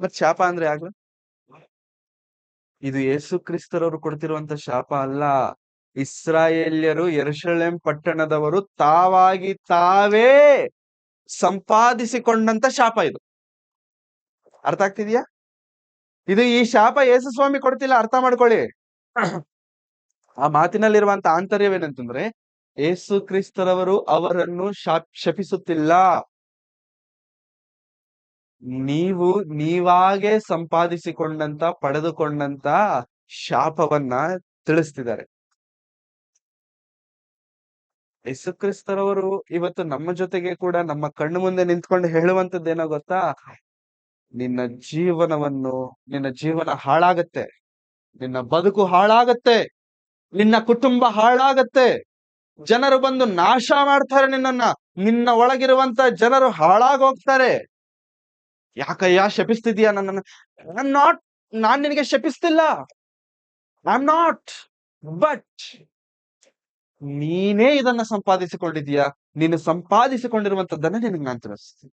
ಮತ್ ಶಾಪ ಅಂದ್ರೆ ಯಾರು? ಇದು ಯೇಸು ಕ್ರಿಸ್ತರವರು ಕೊಡ್ತಿರುವಂತ ಶಾಪ ಅಲ್ಲ. ಇಸ್ರಾಯೇಲ್ಯರು, ಯೆರೂಸಲೇಮ್ ಪಟ್ಟಣದವರು ತಾವಾಗಿ ತಾವೇ ಸಂಪಾದಿಸಿಕೊಂಡಂತ ಶಾಪ ಇದು. ಅರ್ಥ ಆಗ್ತಿದ್ಯಾ? ಇದು ಈ ಶಾಪ ಯೇಸು ಸ್ವಾಮಿ ಕೊಡ್ತಿಲ್ಲ, ಅರ್ಥ ಮಾಡ್ಕೊಳ್ಳಿ. ಆ ಮಾತಿನಲ್ಲಿರುವಂತ ಆಂತರ್ಯವೇನಂತಂದ್ರೆ, ಯೇಸು ಕ್ರಿಸ್ತರವರು ಅವರನ್ನು ಶಪಿಸುತ್ತಿಲ್ಲ. ನೀವು ನೀವಾಗೆ ಸಂಪಾದಿಸಿಕೊಂಡಂತ, ಪಡೆದುಕೊಂಡಂತ ಶಾಪವನ್ನ ತಿಳಿಸ್ತಿದ್ದಾರೆ. ಯೇಸು ಕ್ರಿಸ್ತರವರು ಇವತ್ತು ನಮ್ಮ ಜೊತೆಗೆ ಕೂಡ ನಮ್ಮ ಕಣ್ಣು ಮುಂದೆ ನಿಂತ್ಕೊಂಡು ಹೇಳುವಂತದ್ದೇನೋ ಗೊತ್ತಾ? ನಿನ್ನ ಜೀವನ ಹಾಳಾಗತ್ತೆ, ನಿನ್ನ ಬದುಕು ಹಾಳಾಗತ್ತೆ, ನಿನ್ನ ಕುಟುಂಬ ಹಾಳಾಗತ್ತೆ, ಜನರು ಬಂದು ನಾಶ ಮಾಡ್ತಾರೆ ನಿನ್ನನ್ನ, ನಿನ್ನ ಒಳಗಿರುವಂತ ಜನರು ಹಾಳಾಗೋಗ್ತಾರೆ. ಯಾಕಯ್ಯ ಶಪಿಸ್ತಿದ್ಯಾ ನನ್ನನ್ನು? ನಾನ್ ನಿನಗೆ ಶಪಿಸ್ತಿಲ್ಲ, ಐ ಆಮ್ ನಾಟ್. ಬಟ್ ನೀನೇ ಇದನ್ನ ಸಂಪಾದಿಸಿಕೊಂಡಿದೀಯಾ, ನೀನು ಸಂಪಾದಿಸಿಕೊಂಡಿರುವಂತದ್ದನ್ನ ನಿನಗೆ ನಾನು ತಿಳಿಸ್ತೀನಿ.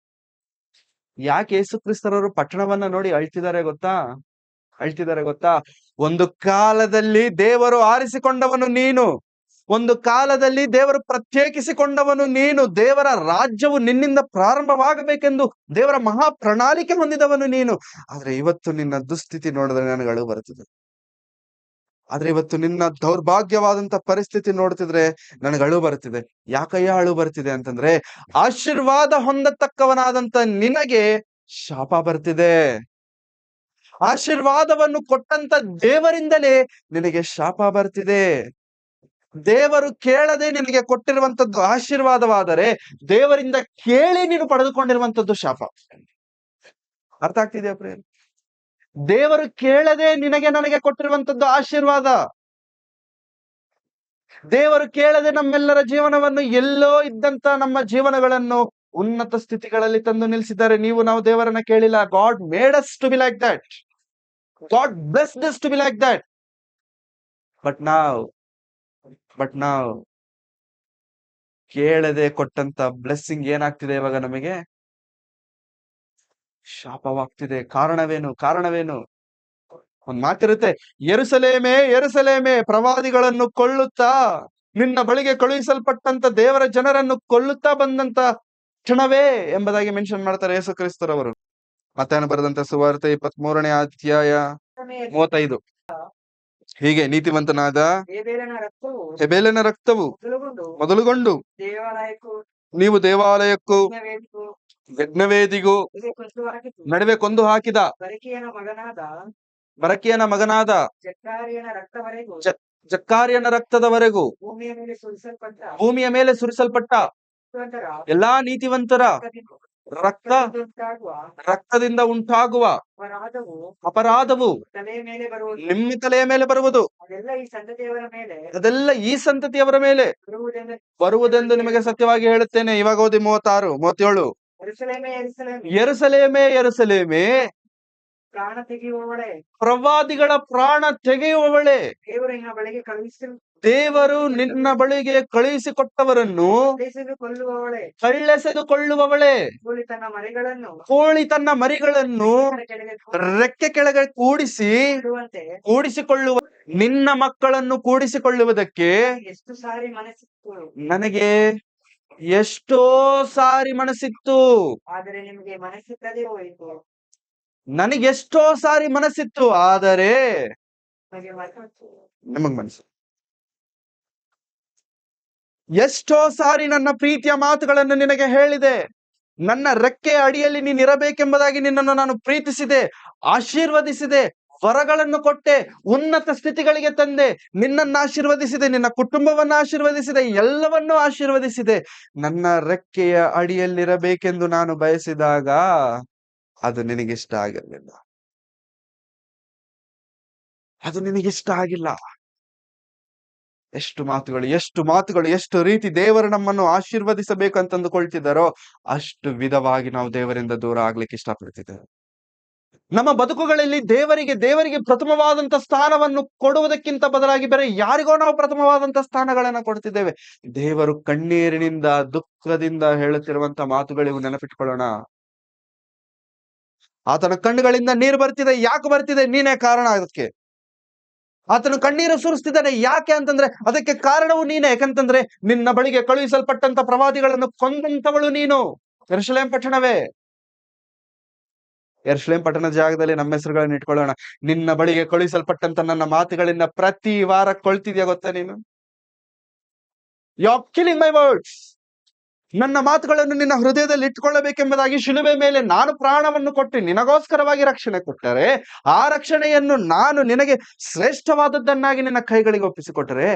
ಯಾಕೆ ಯೇಸು ಕ್ರಿಸ್ತರವರು ಪಟ್ಟಣವನ್ನ ನೋಡಿ ಅಳ್ತಿದ್ದಾರೆ ಗೊತ್ತಾ? ಒಂದು ಕಾಲದಲ್ಲಿ ದೇವರು ಆರಿಸಿಕೊಂಡವನು ನೀನು, ಒಂದು ಕಾಲದಲ್ಲಿ ದೇವರು ಪ್ರತ್ಯೇಕಿಸಿಕೊಂಡವನು ನೀನು, ದೇವರ ರಾಜ್ಯವು ನಿನ್ನಿಂದ ಪ್ರಾರಂಭವಾಗಬೇಕೆಂದು ದೇವರ ಮಹಾ ಪ್ರಣಾಳಿಕೆ ಹೊಂದಿದವನು ನೀನು. ಆದ್ರೆ ಇವತ್ತು ನಿನ್ನ ದುಸ್ಥಿತಿ ನೋಡಿದ್ರೆ ನನಗೆ ಅಳು ಬರುತ್ತಿದೆ. ಆದ್ರೆ ಇವತ್ತು ನಿನ್ನ ದೌರ್ಭಾಗ್ಯವಾದಂತ ಪರಿಸ್ಥಿತಿ ನೋಡ್ತಿದ್ರೆ ನನಗೆ ಅಳು ಬರ್ತಿದೆ. ಯಾಕಯ್ಯ ಅಳು ಬರ್ತಿದೆ ಅಂತಂದ್ರೆ, ಆಶೀರ್ವಾದ ಹೊಂದತಕ್ಕವನಾದಂತ ನಿನಗೆ ಶಾಪ ಬರ್ತಿದೆ. ಆಶೀರ್ವಾದವನ್ನು ಕೊಟ್ಟಂತ ದೇವರಿಂದಲೇ ನಿನಗೆ ಶಾಪ ಬರ್ತಿದೆ. ದೇವರು ಕೇಳದೆ ನಿನಗೆ ಕೊಟ್ಟಿರುವಂತದ್ದು ಆಶೀರ್ವಾದವಾದರೆ, ದೇವರಿಂದ ಕೇಳಿ ನೀನು ಪಡೆದುಕೊಂಡಿರುವಂತದ್ದು ಶಾಪ. ಅರ್ಥ ಆಗ್ತಿದೆಯಾ ಪ್ರಿಯ? ದೇವರು ಕೇಳದೆ ನನಗೆ ಕೊಟ್ಟಿರುವಂತದ್ದು ಆಶೀರ್ವಾದ. ದೇವರು ಕೇಳದೆ ನಮ್ಮೆಲ್ಲರ ಜೀವನವನ್ನು, ಎಲ್ಲೋ ಇದ್ದಂತ ನಮ್ಮ ಜೀವನಗಳನ್ನು ಉನ್ನತ ಸ್ಥಿತಿಗಳಲ್ಲಿ ತಂದು ನಿಲ್ಲಿಸಿದ್ದಾರೆ. ನಾವು ದೇವರನ್ನ ಕೇಳಿಲ್ಲ. God made us to be like that. God blessed us to be like that. But ನಾವು ಕೇಳದೆ ಕೊಟ್ಟಂತ ಬ್ಲೆಸ್ಸಿಂಗ್ ಏನಾಗ್ತಿದೆ ಇವಾಗ? ನಮಗೆ ಶಾಪವಾಗ್ತಿದೆ. ಕಾರಣವೇನು? ಒಂದ್ ಮಾತಿರುತ್ತೆ, ಯೆರೂಸಲೇಮೇ ಪ್ರವಾದಿಗಳನ್ನು ಕೊಳ್ಳುತ್ತಾ, ನಿನ್ನ ಬಳಿಗೆ ಕಳುಹಿಸಲ್ಪಟ್ಟಂತ ದೇವರ ಜನರನ್ನು ಕೊಲ್ಲುತ್ತಾ ಬಂದಂತ ಕ್ಷಣವೇ ಎಂಬುದಾಗಿ ಮೆನ್ಷನ್ ಮಾಡ್ತಾರೆ ಯೇಸು ಕ್ರಿಸ್ತರವರು. ಮತ್ತಾಯನ ಬರೆದಂತ ಸುವಾರ್ತೆ 23ನೇ ಅಧ್ಯಾಯ 35. ಹೀಗೆ ನೀತಿವಂತನಾದ ಹೇಬೇಲನ ರಕ್ತವು ಮೊದಲುಗೊಂಡು ನೀವು ದೇವಾಲಯಕ್ಕೂ ಯಜ್ಞವೇದಿಗೂ ನಡುವೆ ಕೊಂದು ಹಾಕಿದ ಬರಕಿಯನ ಮಗನಾದ ಜಕ್ಕಾರಿಯನ ರಕ್ತದವರೆಗೂ ಭೂಮಿಯ ಮೇಲೆ ಸುರಿಸಲ್ಪಟ್ಟ ಎಲ್ಲಾ ನೀತಿವಂತರ ರಕ್ತದಿಂದ ಉಂಟಾಗುವ ಅಪರಾಧವು ನಿಮ್ಮ ತಲೆಯ ಮೇಲೆ ಬರುವುದು. ಅದೆಲ್ಲ ಈ ಸಂತತಿಯವರ ಮೇಲೆ ಬರುವುದೆಂದು ನಿಮಗೆ ಸತ್ಯವಾಗಿ ಹೇಳುತ್ತೇನೆ. ಇವಾಗ ಓದಿ 36, 37. ಯೆರೂಸಲೇಮೇ ಪ್ರಾಣ ತೆಗೆಯುವವಳೆ, ಪ್ರವಾದಿಗಳ ಪ್ರಾಣ ತೆಗೆಯುವವಳೆ, ದೇವರು ನಿನ್ನ ಬಳಿಗೆ ಕಳುಹಿಸಿಕೊಟ್ಟವರನ್ನು ಕಳ್ಳೆಸೆದುಕೊಳ್ಳುವವಳೆ, ಕೋಳಿ ತನ್ನ ಮರಿಗಳನ್ನು ರೆಕ್ಕೆ ಕೆಳಗೆ ಕೂಡಿಸಿಕೊಳ್ಳುವ ನಿನ್ನ ಮಕ್ಕಳನ್ನು ಕೂಡಿಸಿಕೊಳ್ಳುವುದಕ್ಕೆ ನನಗೆ ಎಷ್ಟೋ ಸಾರಿ ಮನಸ್ಸಿತ್ತು. ಆದರೆ ನಿಮಗೆ ಮನಸ್ಸಿಲ್ಲದೆ ಹೋಯಿತು. ನನಗೆಷ್ಟೋ ಸಾರಿ ಮನಸ್ಸಿತ್ತು, ಆದರೆ ನಿಮಗ್ ಮನಸ್ಸು. ಎಷ್ಟೋ ಸಾರಿ ನನ್ನ ಪ್ರೀತಿಯ ಮಾತುಗಳನ್ನು ನಿನಗೆ ಹೇಳಿದೆ. ನನ್ನ ರೆಕ್ಕೆ ಅಡಿಯಲ್ಲಿ ನೀನ್ ಇರಬೇಕೆಂಬುದಾಗಿ ನಿನ್ನನ್ನು ನಾನು ಪ್ರೀತಿಸಿದೆ, ಆಶೀರ್ವದಿಸಿದೆ, ವರಗಳನ್ನು ಕೊಟ್ಟೆ, ಉನ್ನತ ಸ್ಥಿತಿಗಳಿಗೆ ತಂದೆ, ನಿನ್ನನ್ನು ಆಶೀರ್ವದಿಸಿದೆ, ನಿನ್ನ ಕುಟುಂಬವನ್ನು ಆಶೀರ್ವದಿಸಿದೆ, ಎಲ್ಲವನ್ನೂ ಆಶೀರ್ವದಿಸಿದೆ. ನನ್ನ ರೆಕ್ಕೆಯ ಅಡಿಯಲ್ಲಿರಬೇಕೆಂದು ನಾನು ಬಯಸಿದಾಗ ಅದು ನಿನಗಿಷ್ಟ ಆಗಿರಲಿಲ್ಲ. ಅದು ನಿನಗಿಷ್ಟ ಆಗಿಲ್ಲ. ಎಷ್ಟು ಮಾತುಗಳು, ಎಷ್ಟು ಮಾತುಗಳು, ಎಷ್ಟು ರೀತಿ ದೇವರು ನಮ್ಮನ್ನು ಆಶೀರ್ವದಿಸಬೇಕು ಅಂತಂದುಕೊಳ್ತಿದ್ದಾರೋ ಅಷ್ಟು ವಿಧವಾಗಿ ನಾವು ದೇವರಿಂದ ದೂರ ಆಗ್ಲಿಕ್ಕೆ ಇಷ್ಟಪಡ್ತಿದ್ದೇವೆ. ನಮ್ಮ ಬದುಕುಗಳಲ್ಲಿ ದೇವರಿಗೆ ಪ್ರಥಮವಾದಂತ ಸ್ಥಾನವನ್ನು ಕೊಡುವುದಕ್ಕಿಂತ ಬದಲಾಗಿ ಬೇರೆ ಯಾರಿಗೋ ನಾವು ಪ್ರಥಮವಾದಂತ ಸ್ಥಾನಗಳನ್ನ ಕೊಡ್ತಿದ್ದೇವೆ. ದೇವರು ಕಣ್ಣೀರಿನಿಂದ ದುಃಖದಿಂದ ಹೇಳುತ್ತಿರುವಂತ ಮಾತುಗಳಿಗೂ ನೆನಪಿಟ್ಕೊಳ್ಳೋಣ. ಆತನ ಕಣ್ಣುಗಳಿಂದ ನೀರು ಬರ್ತಿದೆ. ಯಾಕೆ ಬರ್ತಿದೆ? ನೀನೇ ಕಾರಣ ಅದಕ್ಕೆ. ಆತನು ಕಣ್ಣೀರು ಸುರಿಸ್ತಿದ್ದಾನೆ. ಯಾಕೆ ಅಂತಂದ್ರೆ ಅದಕ್ಕೆ ಕಾರಣವು ನೀನೇ. ಯಾಕಂತಂದ್ರೆ ನಿನ್ನ ಬಳಿಗೆ ಕಳುಹಿಸಲ್ಪಟ್ಟಂತ ಪ್ರವಾದಿಗಳನ್ನು ಕೊಂದಂತವಳು ನೀನು. ಯೆರೂಸಲೇಮ್ ಪಟ್ಟಣವೇ, ಯೆರೂಸಲೇಮ್ ಪಟ್ಟಣದ ಜಾಗದಲ್ಲಿ ನಮ್ಮ ಹೆಸರುಗಳನ್ನ ಇಟ್ಕೊಳ್ಳೋಣ. ನಿನ್ನ ಬಳಿಗೆ ಕಳುಹಿಸಲ್ಪಟ್ಟಂತ ನನ್ನ ಮಾತುಗಳಿಂದ ಪ್ರತಿ ವಾರ ಕೊಳ್ತಿದ್ಯಾ ಗೊತ್ತಾ ನೀನು? You are killing my words. ನನ್ನ ಮಾತುಗಳನ್ನು ನಿನ್ನ ಹೃದಯದಲ್ಲಿ ಇಟ್ಕೊಳ್ಳಬೇಕೆಂಬುದಾಗಿ ಶಿಲುಬೆ ಮೇಲೆ ನಾನು ಪ್ರಾಣವನ್ನು ಕೊಟ್ಟು ನಿನಗೋಸ್ಕರವಾಗಿ ರಕ್ಷಣೆ ಕೊಟ್ಟರೆ, ಆ ರಕ್ಷಣೆಯನ್ನು ನಾನು ನಿನಗೆ ಶ್ರೇಷ್ಠವಾದದ್ದನ್ನಾಗಿ ನಿನ್ನ ಕೈಗಳಿಗೆ ಒಪ್ಪಿಸಿಕೊಟ್ಟರೆ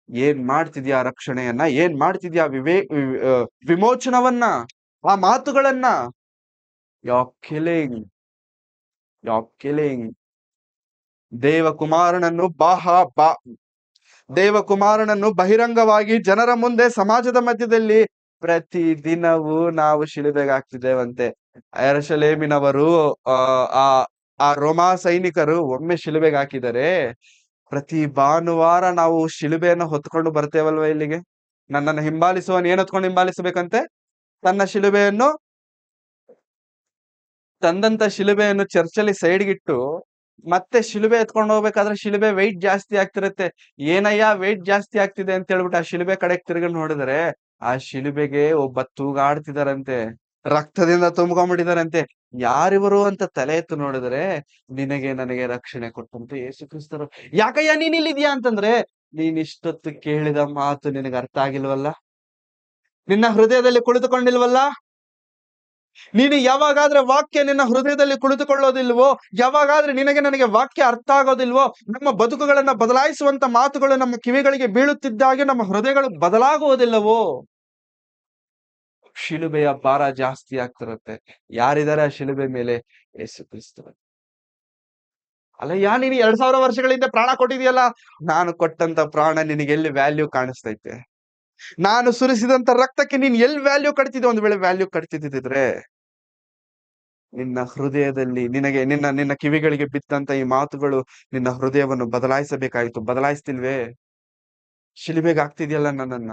ಏನ್ ಮಾಡ್ತಿದ್ಯಾ? ರಕ್ಷಣೆಯನ್ನ ಏನ್ ಮಾಡ್ತಿದ್ಯಾ? ವಿಮೋಚನವನ್ನ, ಆ ಮಾತುಗಳನ್ನ. You are killing, you are killing. ದೇವಕುಮಾರನನ್ನು ಬಹಿರಂಗವಾಗಿ ಜನರ ಮುಂದೆ, ಸಮಾಜದ ಮಧ್ಯದಲ್ಲಿ ಪ್ರತಿ ದಿನವೂ ನಾವು ಶಿಲುಬೆಗೆ ಹಾಕ್ತಿದ್ದೇವಂತೆ. ಯೆರೂಸಲೇಮಿನವರು ಆ ರೋಮಾ ಸೈನಿಕರು ಒಮ್ಮೆ ಶಿಲುಬೆಗೆ ಹಾಕಿದರೆ ಪ್ರತಿ ಭಾನುವಾರ ನಾವು ಶಿಲುಬೆಯನ್ನು ಹೊತ್ಕೊಂಡು ಬರ್ತೇವಲ್ವ ಇಲ್ಲಿಗೆ. ನನ್ನನ್ನು ಹಿಂಬಾಲಿಸುವನು ಏನ್ ಹೊತ್ಕೊಂಡು ಹಿಂಬಾಲಿಸಬೇಕಂತೆ? ತನ್ನ ಶಿಲುಬೆಯನ್ನು, ತಂದಂತ ಶಿಲುಬೆಯನ್ನು ಚರ್ಚಲ್ಲಿ ಸೈಡ್ಗಿಟ್ಟು ಮತ್ತೆ ಶಿಲುಬೆ ಎತ್ಕೊಂಡು ಹೋಗ್ಬೇಕಾದ್ರೆ ಶಿಲುಬೆ ವೆಯ್ಟ್ ಜಾಸ್ತಿ ಆಗ್ತಿರತ್ತೆ. ಏನಯ್ಯ ವೆಯ್ಟ್ ಜಾಸ್ತಿ ಆಗ್ತಿದೆ ಅಂತ ಹೇಳ್ಬಿಟ್ಟು ಆ ಶಿಲುಬೆ ಕಡೆಗೆ ತಿರುಗಿ ನೋಡಿದ್ರೆ ಆ ಶಿಲುಬೆಗೆ ಒಬ್ಬ ತೂಗಾಡ್ತಿದಾರಂತೆ, ರಕ್ತದಿಂದ ತುಂಬ್ಕೊಂಡ್ಬಿಟ್ಟಿದಾರಂತೆ. ಯಾರಿವರು ಅಂತ ತಲೆ ಎತ್ತು ನೋಡಿದ್ರೆ ನಿನಗೆ ನನಗೆ ರಕ್ಷಣೆ ಕೊಟ್ಟಂತೆ ಯೇಸು ಕ್ರಿಸ್ತರು. ಯಾಕಯ್ಯ ನೀನ್ ಇಲ್ಲಿದ್ಯಾ ಅಂತಂದ್ರೆ, ನೀನ್ ಇಷ್ಟೊತ್ತು ಕೇಳಿದ ಮಾತು ನಿನಗೆ ಅರ್ಥ ಆಗಿಲ್ವಲ್ಲ, ನಿನ್ನ ಹೃದಯದಲ್ಲಿ ಕುಳಿತುಕೊಂಡಿಲ್ವಲ್ಲ. ನೀನು ಯಾವಾಗಾದ್ರೆ ವಾಕ್ಯ ನಿನ್ನ ಹೃದಯದಲ್ಲಿ ಕುಳಿತುಕೊಳ್ಳೋದಿಲ್ವೋ, ಯಾವಾಗಾದ್ರೆ ನಿನಗೆ ನನಗೆ ವಾಕ್ಯ ಅರ್ಥ ಆಗೋದಿಲ್ವೋ, ನಮ್ಮ ಬದುಕುಗಳನ್ನ ಬದಲಾಯಿಸುವಂತ ಮಾತುಗಳು ನಮ್ಮ ಕಿವಿಗಳಿಗೆ ಬೀಳುತ್ತಿದ್ದಾಗೆ ನಮ್ಮ ಹೃದಯಗಳು ಬದಲಾಗುವುದಿಲ್ಲವೋ, ಶಿಲುಬೆಯ ಭಾರ ಜಾಸ್ತಿ ಆಗ್ತಿರುತ್ತೆ. ಯಾರಿದ್ದಾರೆ ಆ ಶಿಲುಬೆ ಮೇಲೆ? ಯೇಸು ಕ್ರಿಸ್ತ. ಅಲ್ಲ, ನೀನು 2000 ವರ್ಷಗಳಿಂದ ಪ್ರಾಣ ಕೊಟ್ಟಿದೆಯಲ್ಲ, ನಾನು ಕೊಟ್ಟಂತ ಪ್ರಾಣ ನಿನಗೆ ಎಲ್ಲಿ ವ್ಯಾಲ್ಯೂ ಕಾಣಿಸ್ತೈತೆ? ನಾನು ಸುರಿಸಿದಂತ ರಕ್ತಕ್ಕೆ ನೀನ್ ಎಲ್ಲಿ ವ್ಯಾಲ್ಯೂ ಕಟ್ತಿದ್ದೆ? ಒಂದ್ ವೇಳೆ ವ್ಯಾಲ್ಯೂ ಕಟ್ತಿದ್ದಿದ್ರೆ ನಿನ್ನ ಹೃದಯದಲ್ಲಿ ನಿನ್ನ ಕಿವಿಗಳಿಗೆ ಬಿದ್ದಂತ ಈ ಮಾತುಗಳು ನಿನ್ನ ಹೃದಯವನ್ನು ಬದಲಾಯಿಸಬೇಕಾಯ್ತು. ಬದಲಾಯಿಸ್ತಿಲ್ವೇ? ಶಿಲುಬೆಗೆ ಆಗ್ತಿದ್ಯಲ್ಲ ನನ್ನನ್ನ.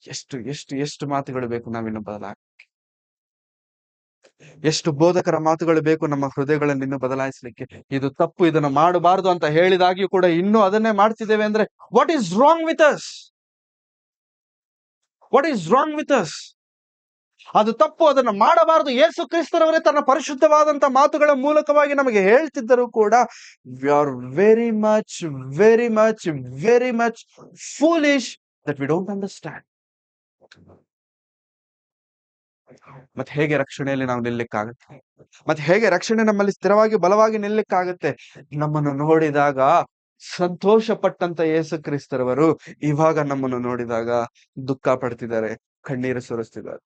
ಎಷ್ಟು ಎಷ್ಟು ಎಷ್ಟು ಮಾತುಗಳು ಬೇಕು ನಾವಿನ್ನು ಬದಲಾಗಕ್ಕೆ? ಎಷ್ಟು ಬೋಧಕರ ಮಾತುಗಳು ಬೇಕು ನಮ್ಮ ಹೃದಯಗಳನ್ನು ಇನ್ನು ಬದಲಾಯಿಸಲಿಕ್ಕೆ? ಇದು ತಪ್ಪು, ಇದನ್ನು ಮಾಡಬಾರದು ಅಂತ ಹೇಳಿದಾಗಿಯೂ ಕೂಡ ಇನ್ನೂ ಅದನ್ನೇ ಮಾಡ್ತಿದ್ದೇವೆ ಅಂದ್ರೆ what is wrong with us? What is wrong with us? ಅದು ತಪ್ಪು, ಅದನ್ನು ಮಾಡಬಾರದು. ಯೇಸು ಕ್ರಿಸ್ತರವರೇ ತನ್ನ ಪರಿಶುದ್ಧವಾದಂತ ಮಾತುಗಳ ಮೂಲಕವಾಗಿ ನಮಗೆ ಹೇಳ್ತಿದ್ದರೂ ಕೂಡ we are very much very much very much foolish that we don't understand. ಮತ್ತೆ ಹೇಗೆ ರಕ್ಷಣೆಯಲ್ಲಿ ನಾವು ನಿಲ್ಲಕ್ಕಾಗುತ್ತೆ? ಮತ್ತೆ ಹೇಗೆ ರಕ್ಷಣೆ ನಮ್ಮಲ್ಲಿ ಸ್ಥಿರವಾಗಿ ಬಲವಾಗಿ ನಿಲ್ಲಕ್ಕಾಗುತ್ತೆ? ನಮ್ಮನ್ನು ನೋಡಿದಾಗ ಸಂತೋಷ ಪಟ್ಟಂತ ಯೇಸು ಕ್ರಿಸ್ತರವರು ಇವಾಗ ನಮ್ಮನ್ನು ನೋಡಿದಾಗ ದುಃಖ ಪಡ್ತಿದ್ದಾರೆ, ಕಣ್ಣೀರು ಸುರಿಸ್ತಿದ್ದಾರೆ.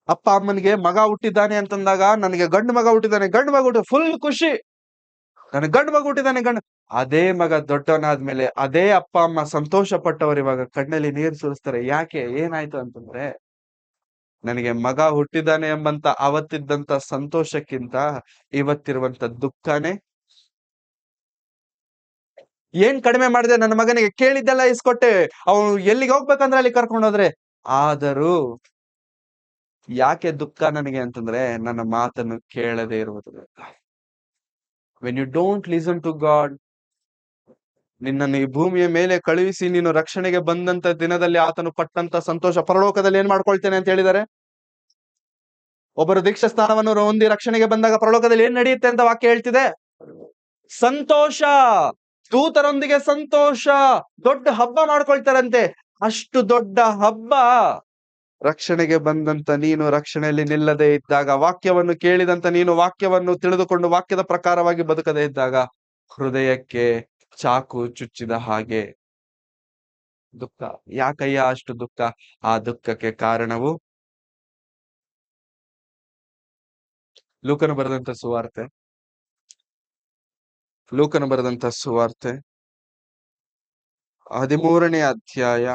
ಅಪ್ಪ ಅಮ್ಮನಿಗೆ ಮಗ ಹುಟ್ಟಿದ್ದಾನೆ ಅಂತಂದಾಗ, ನನಗೆ ಗಂಡು ಮಗ ಹುಟ್ಟಿದ ಫುಲ್ ಖುಷಿ, ನನಗೆ ಗಂಡು ಮಗ ಹುಟ್ಟಿದ್ದಾನೆ. ಅದೇ ಮಗ ದೊಡ್ಡವನಾದ್ಮೇಲೆ ಅದೇ ಅಪ್ಪ ಅಮ್ಮ ಸಂತೋಷ ಪಟ್ಟವರು ಇವಾಗ ಕಣ್ಣಲ್ಲಿ ನೀರು ಸುರಿಸ್ತಾರೆ. ಯಾಕೆ? ಏನಾಯ್ತು ಅಂತಂದ್ರೆ, ನನಗೆ ಮಗ ಹುಟ್ಟಿದ್ದಾನೆ ಎಂಬಂತ ಅವತ್ತಿದ್ದಂತ ಸಂತೋಷಕ್ಕಿಂತ ಇವತ್ತಿರುವಂತ ದುಃಖನೇ. ಏನ್ ಕಡಿಮೆ ಮಾಡಿದೆ? ನನ್ನ ಮಗನಿಗೆ ಕೇಳಿದ್ದೆಲ್ಲ ಇಸ್ಕೊಟ್ಟೆ, ಅವನು ಎಲ್ಲಿಗೆ ಹೋಗ್ಬೇಕಂದ್ರೆ ಅಲ್ಲಿ ಕರ್ಕೊಂಡು ಹೋದ್ರೆ. ಆದರೂ ಯಾಕೆ ದುಃಖ ನನಗೆ ಅಂತಂದ್ರೆ, ನನ್ನ ಮಾತನ್ನು ಕೇಳದೆ ಇರುವುದರಿಂದ. When you don't listen to God, ನಿನ್ನನ್ನು ಈ ಭೂಮಿಯ ಮೇಲೆ ಕಳುಹಿಸಿ ನೀನು ರಕ್ಷಣೆಗೆ ಬಂದಂತ ದಿನದಲ್ಲಿ ಆತನು ಪಟ್ಟಂತ ಸಂತೋಷ ಪರಲೋಕದಲ್ಲಿ ಏನ್ ಮಾಡ್ಕೊಳ್ತೇನೆ ಅಂತ ಹೇಳಿದ್ದಾರೆ. ಒಬ್ಬರು ದೀಕ್ಷಾ ಸ್ಥಾನವನ್ನು ಹೊಂದಿ ರಕ್ಷಣೆಗೆ ಬಂದಾಗ ಪರಲೋಕದಲ್ಲಿ ಏನ್ ನಡೆಯುತ್ತೆ ಅಂತ ವಾಕ್ಯ ಹೇಳ್ತಿದೆ? ಸಂತೋಷ, ದೂತರೊಂದಿಗೆ ಸಂತೋಷ, ದೊಡ್ಡ ಹಬ್ಬ ಮಾಡ್ಕೊಳ್ತಾರಂತೆ. ಅಷ್ಟು ದೊಡ್ಡ ಹಬ್ಬ ರಕ್ಷಣೆಗೆ ಬಂದಂತ ನೀನು ರಕ್ಷಣೆಯಲ್ಲಿ ನಿಲ್ಲದೆ ಇದ್ದಾಗ, ವಾಕ್ಯವನ್ನು ಕೇಳಿದಂತ ನೀನು ವಾಕ್ಯವನ್ನು ತಿಳಿದುಕೊಂಡು ವಾಕ್ಯದ ಪ್ರಕಾರವಾಗಿ ಬದುಕದೇ ಇದ್ದಾಗ, ಹೃದಯಕ್ಕೆ ಚಾಕು ಚುಚ್ಚಿದ ಹಾಗೆ ದುಃಖ. ಯಾಕಯ್ಯ ಅಷ್ಟು ದುಃಖ? ಆ ದುಃಖಕ್ಕೆ ಕಾರಣವು ಲೂಕನು ಬರೆದಂತ ಸುವಾರ್ತೆ, ಲೂಕನು ಬರೆದಂತ ಸುವಾರ್ತೆ 13ನೇ ಅಧ್ಯಾಯ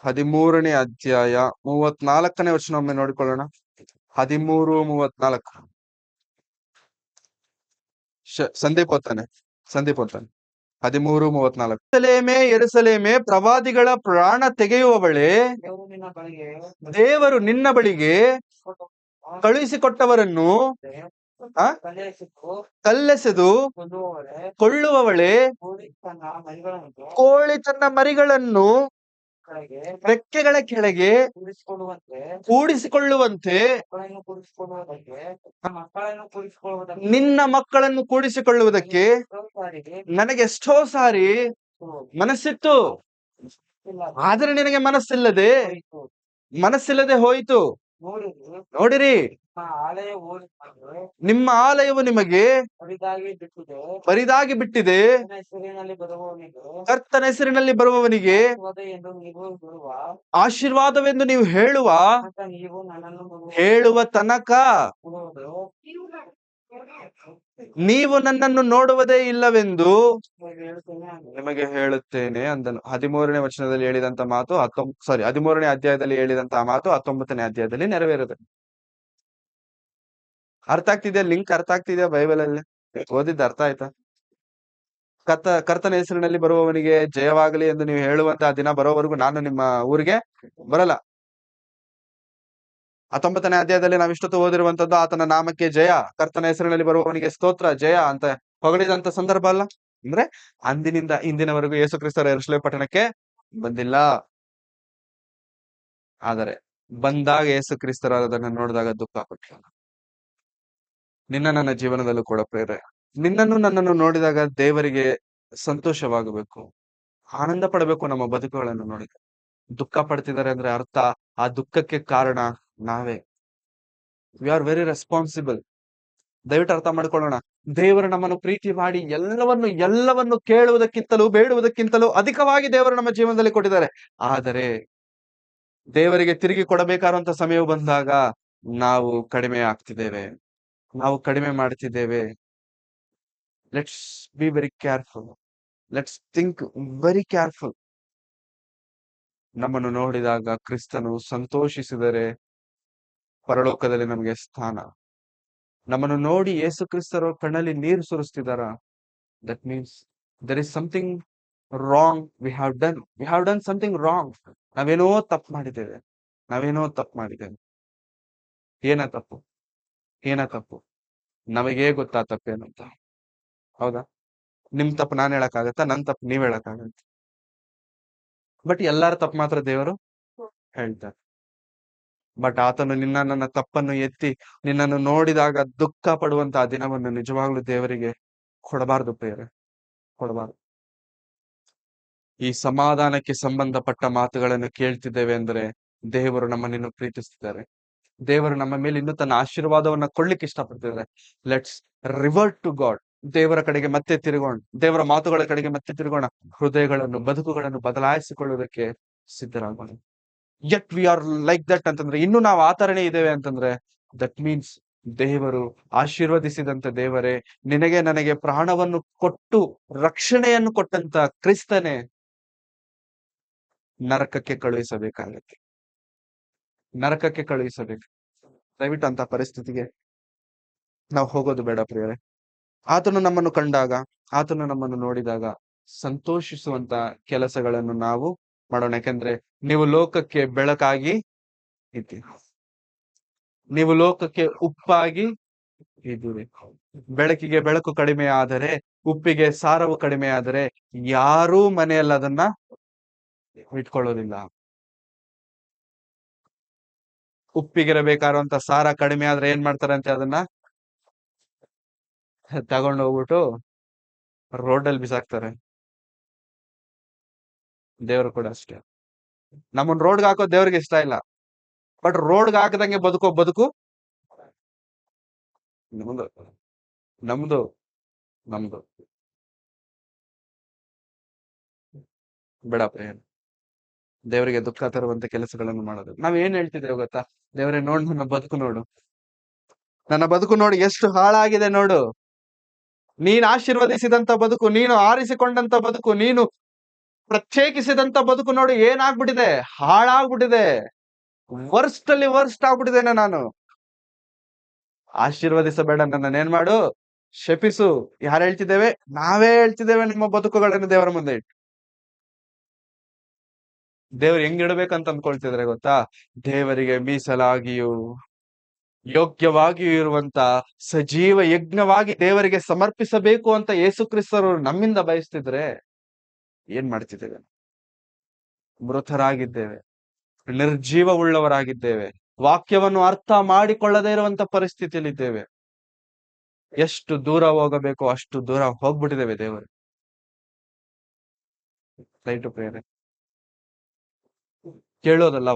34ನೇ ವಚನ ಒಮ್ಮೆ ನೋಡಿಕೊಳ್ಳೋಣ. 13:34. ಸಂದೀಪ್ ಓದ್ತಾನೆ. 13:34. ಯೆರೂಸಲೇಮೇ, ಪ್ರವಾದಿಗಳ ಪ್ರಾಣ ತೆಗೆಯುವವಳೇ, ದೇವರು ನಿನ್ನ ಬಳಿಗೆ ದೇವರು ನಿನ್ನ ಬಳಿಗೆ ಕಳುಹಿಸಿಕೊಟ್ಟವರನ್ನು ಆ, ಕಲ್ಲೆಸೆದು ಕಲ್ಲೆಸೆದು ಕೊಂದುವವಳೇ, ಕೊಳ್ಳುವವಳೇ, ಕೋಳಿ ತನ್ನ ಮರಿಗಳನ್ನು ಕೋಳಿ ತನ್ನ ಮರಿಗಳನ್ನು ಕೆಳಗೆ ರೆಕ್ಕೆಗಳ ಕೆಳಗೆ ಕೂಡಿಸಿಕೊಳ್ಳುವಂತೆ ಕೂಡಿಸಿಕೊಳ್ಳುವಂತೆ ಮಕ್ಕಳನ್ನು ಕೂಡಿಸಿಕೊಳ್ಳುವುದಕ್ಕೆ ಮಕ್ಕಳನ್ನು ಕೂಡಿಸಿಕೊಳ್ಳುವುದಕ್ಕೆ ನಿನ್ನ ಮಕ್ಕಳನ್ನು ಕೂಡಿಸಿಕೊಳ್ಳುವುದಕ್ಕೆ ಸಾರಿಗೆ ನನಗೆ ಎಷ್ಟೋ ಸಾರಿ ಮನಸ್ಸಿತ್ತು, ಇಲ್ಲ ಆದರೆ ನಿನಗೆ ಮನಸ್ಸಿಲ್ಲದೆ ಹೋಯಿತು. ನೋಡಿರಿ, ನೋಡಿರಿ, ಆ ಆಲಯ ಹೋಲಿಸಿಕೊಂಡು ನಿಮ್ಮ ಆಲಯವು ನಿಮಗೆ ಬರಿದಾಗಿ ಬಿಟ್ಟಿದೆ. ನನ್ನ ಹೆಸರಿನಲ್ಲಿ ಬರುವವನಿಗೆ ಕರ್ತನ ಹೆಸರಿನಲ್ಲಿ ಬರುವವನಿಗೆ ಆಶೀರ್ವಾದ ಎಂದು ನೀವು ಹೇಳುವ ಆಶೀರ್ವಾದವೆಂದು ನೀವು ಹೇಳುವ ಅಂತ ನೀವು ನನ್ನನ್ನು ಹೇಳುವ ತನಕ ನೋಡುವುದು ನೀವು ನನ್ನನ್ನು ನೋಡುವುದೇ ಇಲ್ಲವೆಂದು ಹೇಳುತ್ತೇನೆ ಅಂದನು. ನಿಮಗೆ ಹೇಳುತ್ತೇನೆ ಅಂದನು. 13ನೇ ವಚನದಲ್ಲಿ ಹೇಳಿದಂತ ಮಾತು 13ನೇ ಅಧ್ಯಾಯದಲ್ಲಿ ಹೇಳಿದಂತಹ ಮಾತು 19ನೇ ಅಧ್ಯಾಯದಲ್ಲಿ ನೆರವೇರುತ್ತೆ. ಅರ್ಥ ಆಗ್ತಿದ್ಯಾ? ಲಿಂಕ್ ಅರ್ಥ ಆಗ್ತಿದ್ಯಾ? ಬೈಬಲ್ ಅಲ್ಲಿ ಓದಿದ್ದು ಅರ್ಥ ಆಯ್ತಾ? ಕರ್ತನ ಹೆಸರಿನಲ್ಲಿ ಬರುವವನಿಗೆ ಜಯವಾಗಲಿ ಎಂದು ನೀವು ಹೇಳುವಂತಹ ದಿನ ಬರೋವರೆಗೂ ನಾನು ನಿಮ್ಮ ಊರಿಗೆ ಬರಲ್ಲ. 19ನೇ ಅಧ್ಯಾಯದಲ್ಲಿ ನಾವು ಇಷ್ಟೊತ್ತು ಓದಿರುವಂತದ್ದು ಆತನ ನಾಮಕ್ಕೆ ಜಯ, ಕರ್ತನ ಹೆಸರಿನಲ್ಲಿ ಬರುವವನಿಗೆ ಸ್ತೋತ್ರ, ಜಯ ಅಂತ ಹೊಗಳಿದಂತ ಸಂದರ್ಭ ಅಲ್ಲ. ಅಂದ್ರೆ ಅಂದಿನಿಂದ ಇಂದಿನವರೆಗೂ ಯೇಸು ಕ್ರಿಸ್ತರ ಯೆರೂಸಲೇಮ್ ಪಟ್ಟಣಕ್ಕೆ ಬಂದಿಲ್ಲ. ಆದರೆ ಬಂದಾಗ ಯೇಸು ಕ್ರಿಸ್ತರ ಅದನ್ನ ನೋಡಿದಾಗ ದುಃಖ ಪಟ್ಟ. ನಿನ್ನ ನನ್ನ ಜೀವನದಲ್ಲೂ ಕೂಡ ಪ್ರೇರೆ, ನಿನ್ನನ್ನು ನನ್ನನ್ನು ನೋಡಿದಾಗ ದೇವರಿಗೆ ಸಂತೋಷವಾಗಬೇಕು, ಆನಂದ ಪಡಬೇಕು. ನಮ್ಮ ಬದುಕುಗಳನ್ನು ನೋಡಿ ದುಃಖ ಪಡ್ತಿದ್ದಾರೆ ಅಂದ್ರೆ ಅರ್ಥ ಆ ದುಃಖಕ್ಕೆ ಕಾರಣ ನಾವೇ. We are very responsible. ದಯವಿಟ್ಟು ಅರ್ಥ ಮಾಡ್ಕೊಳ್ಳೋಣ. ದೇವರು ನಮ್ಮನ್ನು ಪ್ರೀತಿ ಮಾಡಿ ಎಲ್ಲವನ್ನು ಕೇಳುವುದಕ್ಕಿಂತಲೂ ಬೇಡುವುದಕ್ಕಿಂತಲೂ ಅಧಿಕವಾಗಿ ದೇವರು ನಮ್ಮ ಜೀವನದಲ್ಲಿ ಕೊಟ್ಟಿದ್ದಾರೆ. ಆದರೆ ದೇವರಿಗೆ ತಿರುಗಿ ಕೊಡಬೇಕಾದಂತ ಸಮಯ ಬಂದಾಗ ನಾವು ಕಡಿಮೆ ಆಗ್ತಿದ್ದೇವೆ, ನಾವು ಕಡಿಮೆ ಮಾಡ್ತಿದ್ದೇವೆ. Let's be very careful, let's think very careful. ನಮ್ಮನ್ನು ನೋಡಿದಾಗ ಕ್ರಿಸ್ತನು ಸಂತೋಷಿಸಿದರೆ ಪರಲೋಕದಲ್ಲಿ ನಮಗೆ ಸ್ಥಾನ. ನಮ್ಮನ್ನು ನೋಡಿ ಯೇಸು ಕ್ರಿಸ್ತರು ಕಣ್ಣಲ್ಲಿ ನೀರು ಸುರಿಸ್ತಿದಾರ, that means there is something wrong. We have done something wrong. ನಾವೇನೋ ತಪ್ಪು ಮಾಡಿದ್ದೇವೆ. ಏನ ತಪ್ಪು? ನಮಗೇ ಗೊತ್ತಾ ತಪ್ಪೇನು ಅಂತ. ಹೌದಾ? ನಿಮ್ ತಪ್ಪು ನಾನ್ ಹೇಳಕ್ಕಾಗತ್ತಾ? ನನ್ ತಪ್ಪು ನೀವ್ ಹೇಳಕ್ಕಾಗತ್ತ? ಬಟ್ ಎಲ್ಲಾರ ತಪ್ಪು ಮಾತ್ರ ದೇವರು ಹೇಳ್ತಾರೆ. ಬಟ್ ಆತನು ನನ್ನ ತಪ್ಪನ್ನು ಎತ್ತಿ ನಿನ್ನನ್ನು ನೋಡಿದಾಗ ದುಃಖ ಪಡುವಂತಹ ದಿನವನ್ನು ನಿಜವಾಗ್ಲೂ ದೇವರಿಗೆ ಕೊಡಬಾರ್ದು ಪ್ರಿಯರೇ, ಕೊಡಬಾರ್ದು. ಈ ಸಮಾಧಾನಕ್ಕೆ ಸಂಬಂಧಪಟ್ಟ ಮಾತುಗಳನ್ನು ಕೇಳ್ತಿದ್ದೇವೆ ಅಂದ್ರೆ ದೇವರು ನಮ್ಮನ್ನು ಪ್ರೀತಿಸ್ತಿದ್ದಾರೆ. ದೇವರು ನಮ್ಮ ಮೇಲೆ ಇನ್ನೂ ತನ್ನ ಆಶೀರ್ವಾದವನ್ನ ಕೊಡ್ಲಿಕ್ಕೆ ಇಷ್ಟಪಡ್ತಿದ್ದಾರೆ. Let's revert to God. ದೇವರ ಕಡೆಗೆ ಮತ್ತೆ ತಿರುಗೋಣ, ದೇವರ ಮಾತುಗಳ ಕಡೆಗೆ ಮತ್ತೆ ತಿರುಗೋಣ. ಬದುಕುಗಳನ್ನು ಬದಲಾಯಿಸಿಕೊಳ್ಳುವುದಕ್ಕೆ ಸಿದ್ಧರಾಗೋಣ. Yet we are like that ಅಂತಂದ್ರೆ, ಇನ್ನು ನಾವು ಆ ತರನೇ ಇದ್ದೇವೆ ಅಂತಂದ್ರೆ, ದಟ್ ಮೀನ್ಸ್ ದೇವರು ಆಶೀರ್ವದಿಸಿದಂತ ದೇವರೇ, ನಿನಗೆ ನನಗೆ ಪ್ರಾಣವನ್ನು ಕೊಟ್ಟು ರಕ್ಷಣೆಯನ್ನು ಕೊಟ್ಟಂತ ಕ್ರಿಸ್ತನೇ ನರಕಕ್ಕೆ ಕಳುಹಿಸಬೇಕು. ದಯವಿಟ್ಟು ಅಂತ ಪರಿಸ್ಥಿತಿಗೆ ನಾವು ಹೋಗೋದು ಬೇಡ ಪ್ರಿಯರೇ. ಆತನು ನಮ್ಮನ್ನು ಕಂಡಾಗ, ಆತನು ನಮ್ಮನ್ನು ನೋಡಿದಾಗ ಸಂತೋಷಿಸುವಂತ ಕೆಲಸಗಳನ್ನು ನಾವು ಮಾಡೋಣ. ಯಾಕಂದ್ರೆ ನೀವು ಲೋಕಕ್ಕೆ ಬೆಳಕಾಗಿ ಇದ್ದೀರಿ, ನೀವು ಲೋಕಕ್ಕೆ ಉಪ್ಪಾಗಿ ಇದ್ದೀರಿ. ಬೆಳಕಿಗೆ ಬೆಳಕು ಕಡಿಮೆ ಆದರೆ, ಉಪ್ಪಿಗೆ ಸಾರವು ಕಡಿಮೆ ಆದರೆ ಯಾರೂ ಮನೆಯಲ್ಲಿ ಅದನ್ನ ಇಟ್ಕೊಳ್ಳೋದಿಲ್ಲ. ಉಪ್ಪಿಗಿರಬೇಕಾದಂತ ಸಾರ ಕಡಿಮೆ ಆದ್ರೆ ಏನ್ ಮಾಡ್ತಾರಂತೆ? ಅದನ್ನ ತಗೊಂಡು ಹೋಗ್ಬಿಟ್ಟು ರೋಡಲ್ಲಿ ಬಿಸಾಕ್ತಾರೆ. ದೇವರು ಕೂಡ ಅಷ್ಟೇ. ನಮ್ಮನ್ ರೋಡ್ಗೆ ಹಾಕೋ ದೇವ್ರಿಗೆ ಇಷ್ಟ ಇಲ್ಲ. ಬಟ್ ರೋಡ್ಗೆ ಹಾಕದಂಗೆ ಬದುಕೋ ಬದುಕು ನಮ್ದು ನಮ್ದು ನಮ್ದು ಬೇಡ ಪ್ರೇಮ. ದೇವರಿಗೆ ದುಃಖ ತರುವಂತ ಕೆಲಸಗಳನ್ನು ಮಾಡೋದು. ನಾವ್ ಏನ್ ಹೇಳ್ತಿದ್ದೇವೆ ಗೊತ್ತಾ? ದೇವರೇ ನೋಡು, ನನ್ನ ಬದುಕು ನೋಡು, ನನ್ನ ಬದುಕು ನೋಡಿ ಎಷ್ಟು ಹಾಳಾಗಿದೆ ನೋಡು. ನೀನ್ ಆಶೀರ್ವದಿಸಿದಂತ ಬದುಕು, ನೀನು ಆರಿಸಿಕೊಂಡಂತ ಬದುಕು, ನೀನು ಪ್ರತ್ಯೇಕಿಸಿದಂತ ಬದುಕು ನೋಡಿ ಏನಾಗ್ಬಿಟ್ಟಿದೆ, ಹಾಳಾಗ್ಬಿಟ್ಟಿದೆ. ವರ್ಸ್ಟ್ ಅಲ್ಲಿ ವರ್ಸ್ಟ್ ಆಗ್ಬಿಟ್ಟಿದ್ದೇನೆ ನಾನು. ಆಶೀರ್ವದಿಸಬೇಡ, ನನ್ನನ್ನು ಏನ್ ಮಾಡು, ಶಪಿಸು. ಯಾರು ಹೇಳ್ತಿದ್ದೇವೆ? ನಾವೇ ಹೇಳ್ತಿದ್ದೇವೆ ನಿಮ್ಮ ಬದುಕುಗಳನ್ನು ದೇವರ ಮುಂದೆ ಇಟ್ಟು. ದೇವ್ರು ಹೆಂಗಿಡ್ಬೇಕಂತ ಅನ್ಕೊಳ್ತಿದ್ರೆ ಗೊತ್ತಾ? ದೇವರಿಗೆ ಮೀಸಲಾಗಿಯೂ ಯೋಗ್ಯವಾಗಿಯೂ ಇರುವಂತ ಸಜೀವ ಯಜ್ಞವಾಗಿ ದೇವರಿಗೆ ಸಮರ್ಪಿಸಬೇಕು ಅಂತ ಯೇಸು ಕ್ರಿಸ್ತರು ನಮ್ಮಿಂದ ಬಯಸ್ತಿದ್ರೆ ಏನ್ ಮಾಡ್ತಿದ್ದೇವೆ? ಮೃತರಾಗಿದ್ದೇವೆ, ನಿರ್ಜೀವವುಳ್ಳವರಾಗಿದ್ದೇವೆ, ವಾಕ್ಯವನ್ನು ಅರ್ಥ ಮಾಡಿಕೊಳ್ಳದೇ ಇರುವಂತ ಪರಿಸ್ಥಿತಿಯಲ್ಲಿದ್ದೇವೆ. ಎಷ್ಟು ದೂರ ಹೋಗಬೇಕೋ ಅಷ್ಟು ದೂರ ಹೋಗ್ಬಿಟ್ಟಿದ್ದೇವೆ ದೇವರು. ರೈಟು ಪ್ರೇರೆ, ಕೇಳೋದಲ್ಲ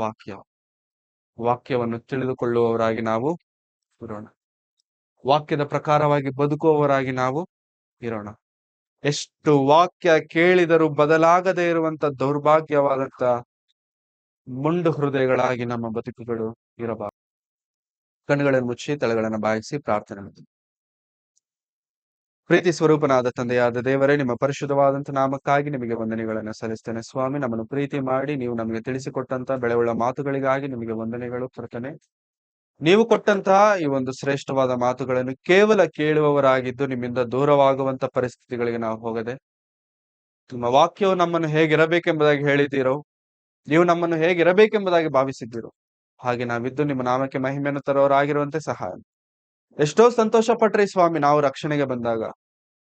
ವಾಕ್ಯವನ್ನು ತಿಳಿದುಕೊಳ್ಳುವವರಾಗಿ ನಾವು ಇರೋಣ. ವಾಕ್ಯದ ಪ್ರಕಾರವಾಗಿ ಬದುಕುವವರಾಗಿ ನಾವು ಇರೋಣ. ಎಷ್ಟು ವಾಕ್ಯ ಕೇಳಿದರೂ ಬದಲಾಗದೇ ಇರುವಂತ ದೌರ್ಭಾಗ್ಯವಾದಂತ ಮುಂಡು ಹೃದಯಗಳಾಗಿ ನಮ್ಮ ಬದುಕುಗಳು ಇರಬಾರದು. ಕಣ್ಣುಗಳನ್ನು ಮುಚ್ಚಿ ತಲೆಗಳನ್ನು ಬಾಗಿಸಿ ಪ್ರಾರ್ಥನೆ ಮಾಡಿ. ಪ್ರೀತಿ ಸ್ವರೂಪನಾದ ತಂದೆಯಾದ ದೇವರೇ, ನಿಮ್ಮ ಪರಿಶುದ್ಧವಾದಂತ ನಾಮಕ್ಕಾಗಿ ನಿಮಗೆ ವಂದನೆಗಳನ್ನು ಸಲ್ಲಿಸ್ತೇನೆ ಸ್ವಾಮಿ. ನಮ್ಮನ್ನು ಪ್ರೀತಿ ಮಾಡಿ ನೀವು ನಮಗೆ ತಿಳಿಸಿಕೊಟ್ಟಂತ ಬೆಳೆಯುಳ್ಳ ಮಾತುಗಳಿಗಾಗಿ ನಿಮಗೆ ವಂದನೆಗಳು ಕರ್ತನೆ. ನೀವು ಕೊಟ್ಟಂತಹ ಈ ಒಂದು ಶ್ರೇಷ್ಠವಾದ ಮಾತುಗಳನ್ನು ಕೇವಲ ಕೇಳುವವರಾಗಿದ್ದು ನಿಮ್ಮಿಂದ ದೂರವಾಗುವಂತ ಪರಿಸ್ಥಿತಿಗಳಿಗೆ ನಾವು ಹೋಗದೆ, ನಿಮ್ಮ ವಾಕ್ಯವು ನಮ್ಮನ್ನು ಹೇಗಿರಬೇಕೆಂಬುದಾಗಿ ಹೇಳಿದ್ದೀರೋ, ನೀವು ನಮ್ಮನ್ನು ಹೇಗಿರಬೇಕೆಂಬುದಾಗಿ ಭಾವಿಸಿದ್ದೀರೋ ಹಾಗೆ ನಾವಿದ್ದು ನಿಮ್ಮ ನಾಮಕ್ಕೆ ಮಹಿಮೆಯನ್ನು ತರೋರಾಗಿರುವಂತೆ ಸಹಾಯ. ಎಷ್ಟೋ ಸಂತೋಷ ಪಟ್ರಿ ಸ್ವಾಮಿ ನಾವು ರಕ್ಷಣೆಗೆ ಬಂದಾಗ,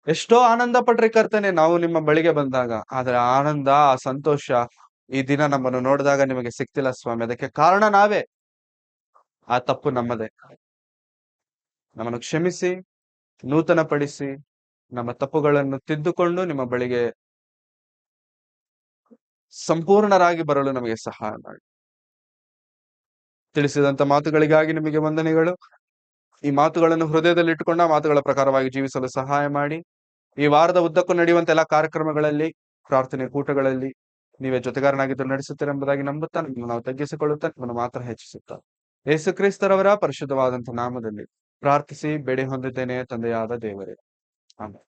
ಎಷ್ಟೋ ಆನಂದ ಪಟ್ರಿ ಕರ್ತನೆ ನಾವು ನಿಮ್ಮ ಬಳಿಗೆ ಬಂದಾಗ. ಆದ್ರೆ ಆನಂದ, ಆ ಸಂತೋಷ ಈ ದಿನ ನಮ್ಮನ್ನು ನೋಡಿದಾಗ ನಿಮಗೆ ಸಿಕ್ತಿಲ್ಲ ಸ್ವಾಮಿ. ಅದಕ್ಕೆ ಕಾರಣ ನಾವೇ. ಆ ತಪ್ಪು ನಮ್ಮದೇ. ನಮ್ಮನ್ನು ಕ್ಷಮಿಸಿ, ನೂತನ ಪಡಿಸಿ, ನಮ್ಮ ತಪ್ಪುಗಳನ್ನು ತಿದ್ದುಕೊಂಡು ನಿಮ್ಮ ಬಳಿಗೆ ಸಂಪೂರ್ಣರಾಗಿ ಬರಲು ನಮಗೆ ಸಹಾಯ ಮಾಡಿ. ತಿಳಿಸಿದಂತ ಮಾತುಗಳಿಗಾಗಿ ನಿಮಗೆ ವಂದನೆಗಳು. ಈ ಮಾತುಗಳನ್ನು ಹೃದಯದಲ್ಲಿ ಇಟ್ಟುಕೊಂಡ ಮಾತುಗಳ ಪ್ರಕಾರವಾಗಿ ಜೀವಿಸಲು ಸಹಾಯ ಮಾಡಿ. ಈ ವಾರದ ಉದ್ದಕ್ಕೂ ನಡೆಯುವಂತ ಎಲ್ಲಾ ಕಾರ್ಯಕ್ರಮಗಳಲ್ಲಿ, ಪ್ರಾರ್ಥನೆ ಕೂಟಗಳಲ್ಲಿ ನೀವೇ ಜೊತೆಗಾರನಾಗಿದ್ದು ನಡೆಸುತ್ತೀರೆಂಬುದಾಗಿ ನಂಬುತ್ತಾ ನಿಮ್ಮನ್ನು ನಾವು ತಗ್ಗಿಸಿಕೊಳ್ಳುತ್ತಾ ನಿಮ್ಮನ್ನು ಮಾತ್ರ ಹೆಚ್ಚಿಸುತ್ತಾ ಯೇಸು ಕ್ರಿಸ್ತರವರ ಪರಿಶುದ್ಧವಾದಂತಹ ನಾಮದಲ್ಲಿ ಪ್ರಾರ್ಥಿಸಿ ಬೇಡಿ ಹೊಂದಿದ್ದೇನೆ ತಂದೆಯಾದ ದೇವರೇ, ಆಮೆನ್.